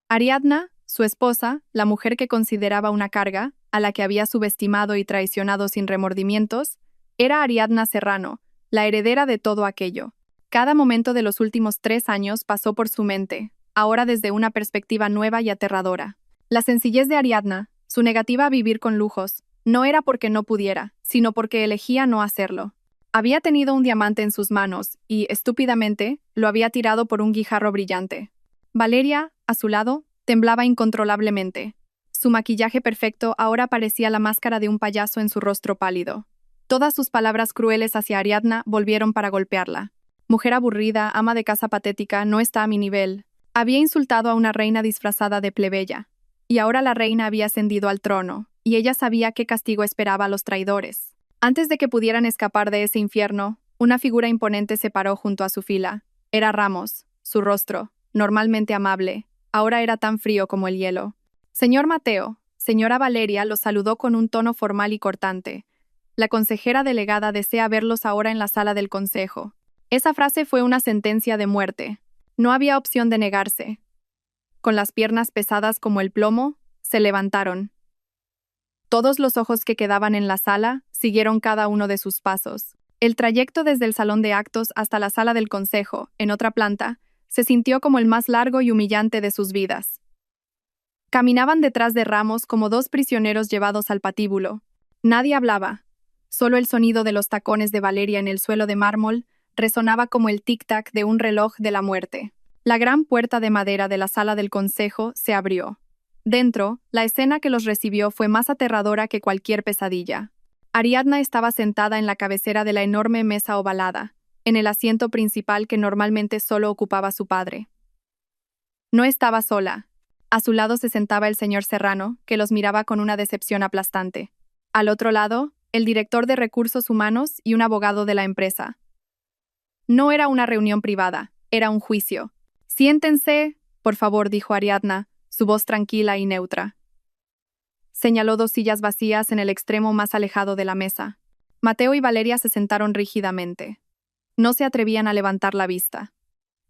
Ariadna, su esposa, la mujer que consideraba una carga, a la que había subestimado y traicionado sin remordimientos, era Ariadna Serrano, la heredera de todo aquello. Cada momento de los últimos 3 años pasó por su mente, ahora desde una perspectiva nueva y aterradora. La sencillez de Ariadna, su negativa a vivir con lujos, no era porque no pudiera, sino porque elegía no hacerlo. Había tenido un diamante en sus manos y, estúpidamente, lo había tirado por un guijarro brillante. Valeria, a su lado, temblaba incontrolablemente. Su maquillaje perfecto ahora parecía la máscara de un payaso en su rostro pálido. Todas sus palabras crueles hacia Ariadna volvieron para golpearla. Mujer aburrida, ama de casa patética, no está a mi nivel. Había insultado a una reina disfrazada de plebeya. Y ahora la reina había ascendido al trono, y ella sabía qué castigo esperaba a los traidores. Antes de que pudieran escapar de ese infierno, una figura imponente se paró junto a su fila. Era Ramos. Su rostro, normalmente amable, ahora era tan frío como el hielo. Señor Mateo, señora Valeria los saludó con un tono formal y cortante. La consejera delegada desea verlos ahora en la sala del consejo. Esa frase fue una sentencia de muerte. No había opción de negarse. Con las piernas pesadas como el plomo, se levantaron. Todos los ojos que quedaban en la sala siguieron cada uno de sus pasos. El trayecto desde el salón de actos hasta la sala del consejo, en otra planta, se sintió como el más largo y humillante de sus vidas. Caminaban detrás de Ramos como dos prisioneros llevados al patíbulo. Nadie hablaba. Solo el sonido de los tacones de Valeria en el suelo de mármol resonaba como el tic-tac de un reloj de la muerte. La gran puerta de madera de la sala del consejo se abrió. Dentro, la escena que los recibió fue más aterradora que cualquier pesadilla. Ariadna estaba sentada en la cabecera de la enorme mesa ovalada, en el asiento principal que normalmente solo ocupaba su padre. No estaba sola. A su lado se sentaba el señor Serrano, que los miraba con una decepción aplastante. Al otro lado, el director de recursos humanos y un abogado de la empresa. No era una reunión privada, era un juicio. «Siéntense, por favor», dijo Ariadna, su voz tranquila y neutra. Señaló 2 sillas vacías en el extremo más alejado de la mesa. Mateo y Valeria se sentaron rígidamente. No se atrevían a levantar la vista.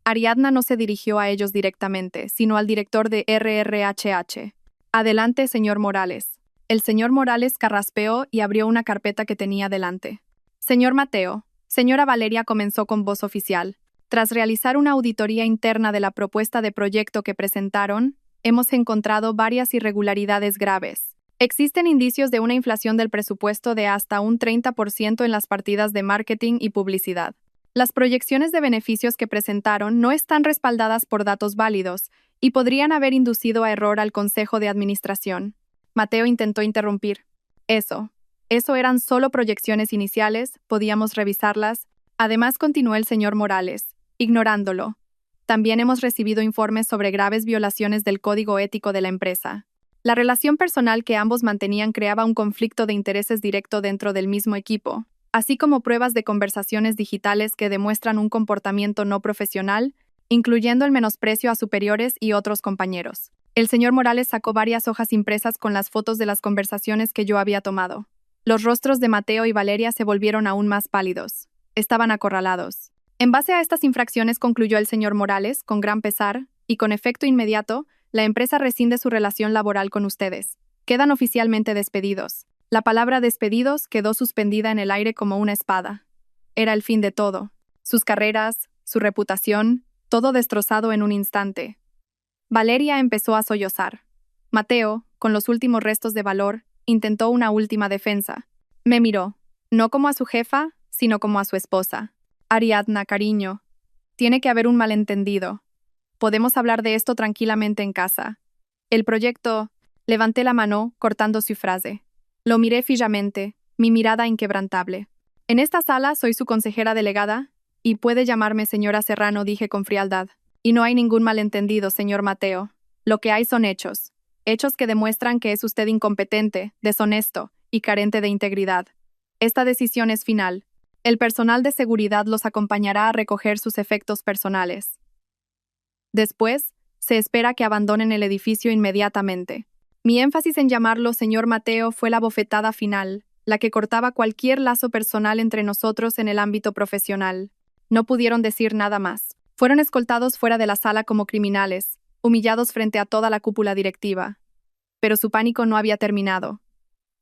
Ariadna no se dirigió a ellos directamente, sino al director de RRHH. «Adelante, señor Morales». El señor Morales carraspeó y abrió una carpeta que tenía delante. «Señor Mateo», señora Valeria comenzó con voz oficial. «Tras realizar una auditoría interna de la propuesta de proyecto que presentaron, hemos encontrado varias irregularidades graves. Existen indicios de una inflación del presupuesto de hasta un 30% en las partidas de marketing y publicidad. Las proyecciones de beneficios que presentaron no están respaldadas por datos válidos y podrían haber inducido a error al Consejo de Administración». Mateo intentó interrumpir. Eso eran solo proyecciones iniciales, podíamos revisarlas. Además, continuó el señor Morales, ignorándolo. También hemos recibido informes sobre graves violaciones del código ético de la empresa. La relación personal que ambos mantenían creaba un conflicto de intereses directo dentro del mismo equipo, así como pruebas de conversaciones digitales que demuestran un comportamiento no profesional, incluyendo el menosprecio a superiores y otros compañeros. El señor Morales sacó varias hojas impresas con las fotos de las conversaciones que yo había tomado. Los rostros de Mateo y Valeria se volvieron aún más pálidos. Estaban acorralados. En base a estas infracciones, concluyó el señor Morales, con gran pesar, y con efecto inmediato, la empresa rescinde su relación laboral con ustedes. Quedan oficialmente despedidos. La palabra despedidos quedó suspendida en el aire como una espada. Era el fin de todo. Sus carreras, su reputación, todo destrozado en un instante. Valeria empezó a sollozar. Mateo, con los últimos restos de valor, intentó una última defensa. Me miró, no como a su jefa, sino como a su esposa. «Ariadna, cariño, tiene que haber un malentendido. Podemos hablar de esto tranquilamente en casa. El proyecto...». Levanté la mano, cortando su frase. Lo miré fijamente, mi mirada inquebrantable. «En esta sala soy su consejera delegada, y puede llamarme señora Serrano», dije con frialdad. «Y no hay ningún malentendido, señor Mateo. Lo que hay son hechos. Hechos que demuestran que es usted incompetente, deshonesto y carente de integridad. Esta decisión es final. El personal de seguridad los acompañará a recoger sus efectos personales. Después, se espera que abandonen el edificio inmediatamente». Mi énfasis en llamarlo señor Mateo fue la bofetada final, la que cortaba cualquier lazo personal entre nosotros en el ámbito profesional. No pudieron decir nada más. Fueron escoltados fuera de la sala como criminales, humillados frente a toda la cúpula directiva. Pero su pánico no había terminado.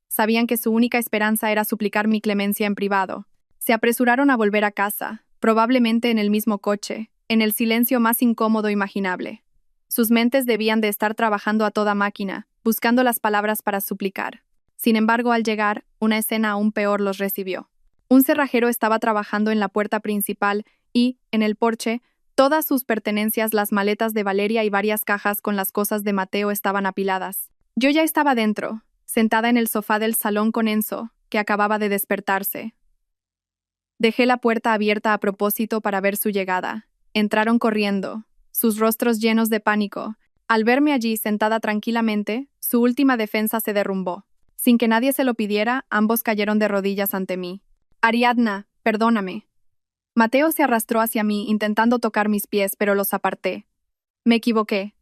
Sabían que su única esperanza era suplicar mi clemencia en privado. Se apresuraron a volver a casa, probablemente en el mismo coche, en el silencio más incómodo imaginable. Sus mentes debían de estar trabajando a toda máquina, buscando las palabras para suplicar. Sin embargo, al llegar, una escena aún peor los recibió. Un cerrajero estaba trabajando en la puerta principal y, en el porche, todas sus pertenencias, las maletas de Valeria y varias cajas con las cosas de Mateo estaban apiladas. Yo ya estaba dentro, sentada en el sofá del salón con Enzo, que acababa de despertarse. Dejé la puerta abierta a propósito para ver su llegada. Entraron corriendo, sus rostros llenos de pánico. Al verme allí sentada tranquilamente, su última defensa se derrumbó. Sin que nadie se lo pidiera, ambos cayeron de rodillas ante mí. «Ariadna, perdóname». Mateo se arrastró hacia mí, intentando tocar mis pies, pero los aparté. Me equivoqué.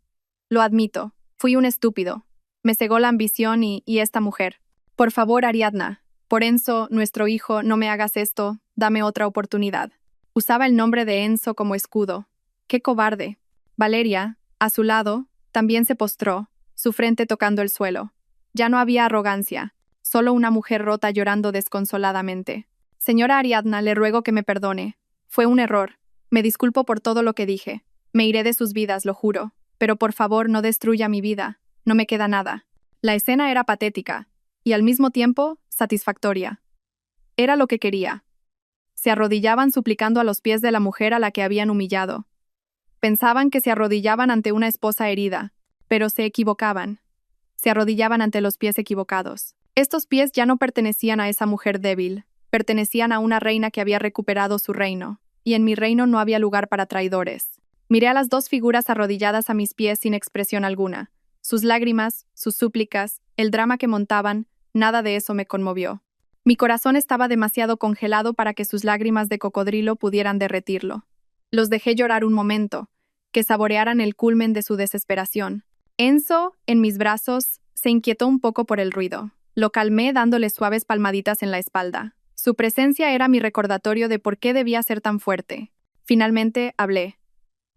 Lo admito. Fui un estúpido. Me cegó la ambición y esta mujer. Por favor, Ariadna. Por Enzo, nuestro hijo, no me hagas esto. Dame otra oportunidad. Usaba el nombre de Enzo como escudo. ¡Qué cobarde! Valeria, a su lado, también se postró, su frente tocando el suelo. Ya no había arrogancia, solo una mujer rota llorando desconsoladamente. «Señora Ariadna, le ruego que me perdone. Fue un error. Me disculpo por todo lo que dije. Me iré de sus vidas, lo juro. Pero por favor, no destruya mi vida. No me queda nada». La escena era patética, y al mismo tiempo, satisfactoria. Era lo que quería. Se arrodillaban suplicando a los pies de la mujer a la que habían humillado. Pensaban que se arrodillaban ante una esposa herida, pero se equivocaban. Se arrodillaban ante los pies equivocados. Estos pies ya no pertenecían a esa mujer débil, pertenecían a una reina que había recuperado su reino, y en mi reino no había lugar para traidores. Miré a las dos figuras arrodilladas a mis pies sin expresión alguna. Sus lágrimas, sus súplicas, el drama que montaban, nada de eso me conmovió. Mi corazón estaba demasiado congelado para que sus lágrimas de cocodrilo pudieran derretirlo. Los dejé llorar un momento, que saborearan el culmen de su desesperación. Enzo, en mis brazos, se inquietó un poco por el ruido. Lo calmé dándole suaves palmaditas en la espalda. Su presencia era mi recordatorio de por qué debía ser tan fuerte. Finalmente, hablé.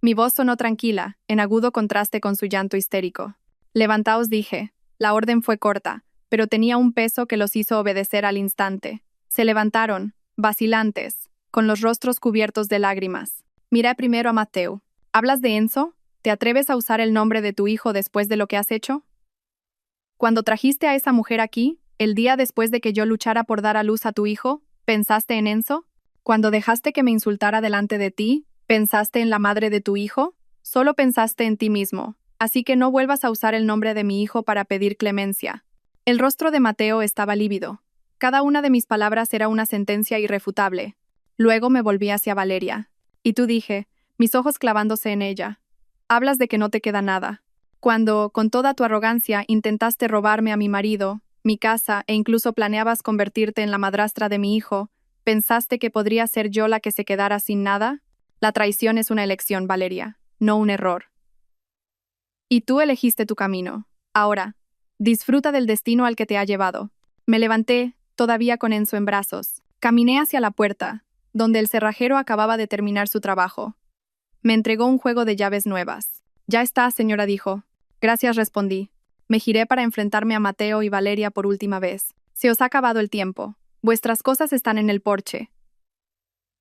Mi voz sonó tranquila, en agudo contraste con su llanto histérico. Levantaos, dije. La orden fue corta, pero tenía un peso que los hizo obedecer al instante. Se levantaron, vacilantes, con los rostros cubiertos de lágrimas. Miré primero a Mateo. ¿Hablas de Enzo? ¿Te atreves a usar el nombre de tu hijo después de lo que has hecho? Cuando trajiste a esa mujer aquí, el día después de que yo luchara por dar a luz a tu hijo, ¿pensaste en Enzo? Cuando dejaste que me insultara delante de ti, ¿pensaste en la madre de tu hijo? Solo pensaste en ti mismo, así que no vuelvas a usar el nombre de mi hijo para pedir clemencia. El rostro de Mateo estaba lívido. Cada una de mis palabras era una sentencia irrefutable. Luego me volví hacia Valeria. Y tú, dije, mis ojos clavándose en ella. Hablas de que no te queda nada. Cuando, con toda tu arrogancia, intentaste robarme a mi marido, mi casa e incluso planeabas convertirte en la madrastra de mi hijo, ¿pensaste que podría ser yo la que se quedara sin nada? La traición es una elección, Valeria, no un error. Y tú elegiste tu camino. Ahora, disfruta del destino al que te ha llevado. Me levanté, todavía con Enzo en brazos. Caminé hacia la puerta, donde el cerrajero acababa de terminar su trabajo. Me entregó un juego de llaves nuevas. Ya está, señora, dijo. Gracias, respondí. Me giré para enfrentarme a Mateo y Valeria por última vez. Se os ha acabado el tiempo. Vuestras cosas están en el porche.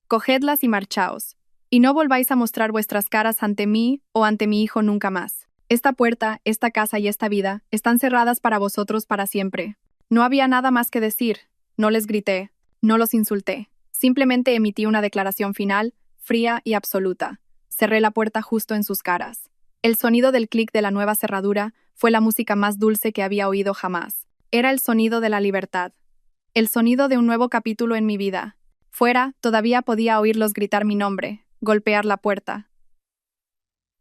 Cogedlas y marchaos. Y no volváis a mostrar vuestras caras ante mí o ante mi hijo nunca más. Esta puerta, esta casa y esta vida están cerradas para vosotros para siempre. No había nada más que decir. No les grité. No los insulté. Simplemente emití una declaración final, fría y absoluta. Cerré la puerta justo en sus caras. El sonido del clic de la nueva cerradura fue la música más dulce que había oído jamás. Era el sonido de la libertad. El sonido de un nuevo capítulo en mi vida. Fuera, todavía podía oírlos gritar mi nombre, golpear la puerta.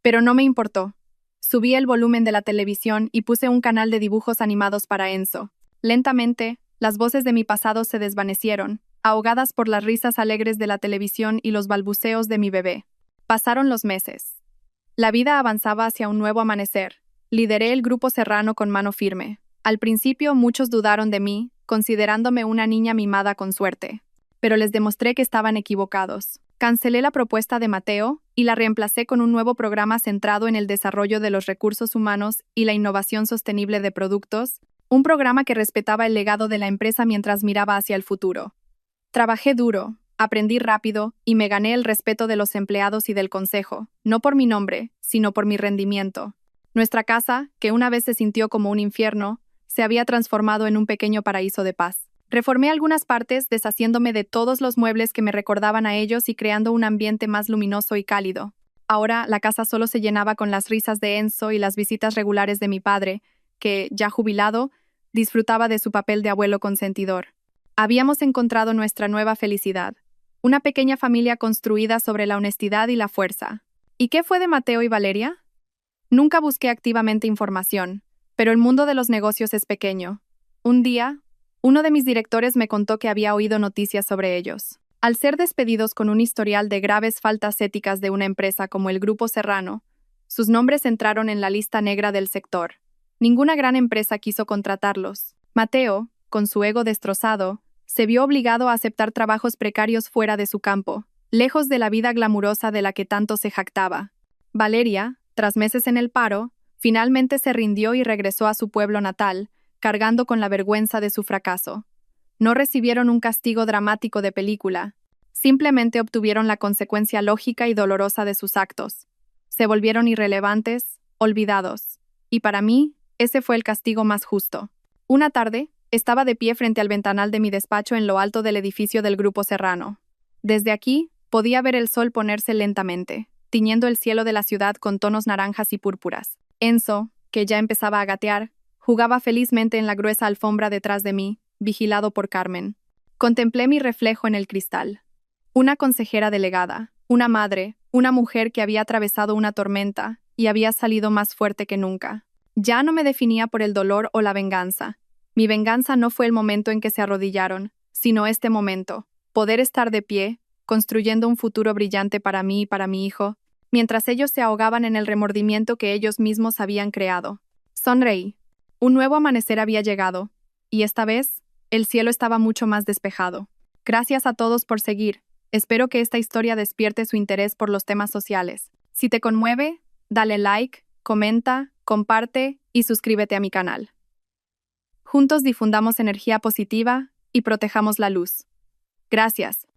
Pero no me importó. Subí el volumen de la televisión y puse un canal de dibujos animados para Enzo. Lentamente, las voces de mi pasado se desvanecieron, ahogadas por las risas alegres de la televisión y los balbuceos de mi bebé. Pasaron los meses. La vida avanzaba hacia un nuevo amanecer. Lideré el grupo Serrano con mano firme. Al principio muchos dudaron de mí, considerándome una niña mimada con suerte. Pero les demostré que estaban equivocados. Cancelé la propuesta de Mateo y la reemplacé con un nuevo programa centrado en el desarrollo de los recursos humanos y la innovación sostenible de productos, un programa que respetaba el legado de la empresa mientras miraba hacia el futuro. Trabajé duro, aprendí rápido y me gané el respeto de los empleados y del consejo, no por mi nombre, sino por mi rendimiento. Nuestra casa, que una vez se sintió como un infierno, se había transformado en un pequeño paraíso de paz. Reformé algunas partes, deshaciéndome de todos los muebles que me recordaban a ellos y creando un ambiente más luminoso y cálido. Ahora, la casa solo se llenaba con las risas de Enzo y las visitas regulares de mi padre, que, ya jubilado, disfrutaba de su papel de abuelo consentidor. Habíamos encontrado nuestra nueva felicidad. Una pequeña familia construida sobre la honestidad y la fuerza. ¿Y qué fue de Mateo y Valeria? Nunca busqué activamente información, pero el mundo de los negocios es pequeño. Un día, uno de mis directores me contó que había oído noticias sobre ellos. Al ser despedidos con un historial de graves faltas éticas de una empresa como el Grupo Serrano, sus nombres entraron en la lista negra del sector. Ninguna gran empresa quiso contratarlos. Mateo, con su ego destrozado, se vio obligado a aceptar trabajos precarios fuera de su campo, lejos de la vida glamurosa de la que tanto se jactaba. Valeria, tras meses en el paro, finalmente se rindió y regresó a su pueblo natal, cargando con la vergüenza de su fracaso. No recibieron un castigo dramático de película, simplemente obtuvieron la consecuencia lógica y dolorosa de sus actos. Se volvieron irrelevantes, olvidados. Y para mí, ese fue el castigo más justo. Una tarde, estaba de pie frente al ventanal de mi despacho en lo alto del edificio del Grupo Serrano. Desde aquí, podía ver el sol ponerse lentamente, tiñendo el cielo de la ciudad con tonos naranjas y púrpuras. Enzo, que ya empezaba a gatear, jugaba felizmente en la gruesa alfombra detrás de mí, vigilado por Carmen. Contemplé mi reflejo en el cristal. Una consejera delegada, una madre, una mujer que había atravesado una tormenta y había salido más fuerte que nunca. Ya no me definía por el dolor o la venganza. Mi venganza no fue el momento en que se arrodillaron, sino este momento, poder estar de pie, construyendo un futuro brillante para mí y para mi hijo, mientras ellos se ahogaban en el remordimiento que ellos mismos habían creado. Sonreí. Un nuevo amanecer había llegado, y esta vez, el cielo estaba mucho más despejado. Gracias a todos por seguir. Espero que esta historia despierte su interés por los temas sociales. Si te conmueve, dale like, comenta, comparte y suscríbete a mi canal. Juntos difundamos energía positiva y protejamos la luz. Gracias.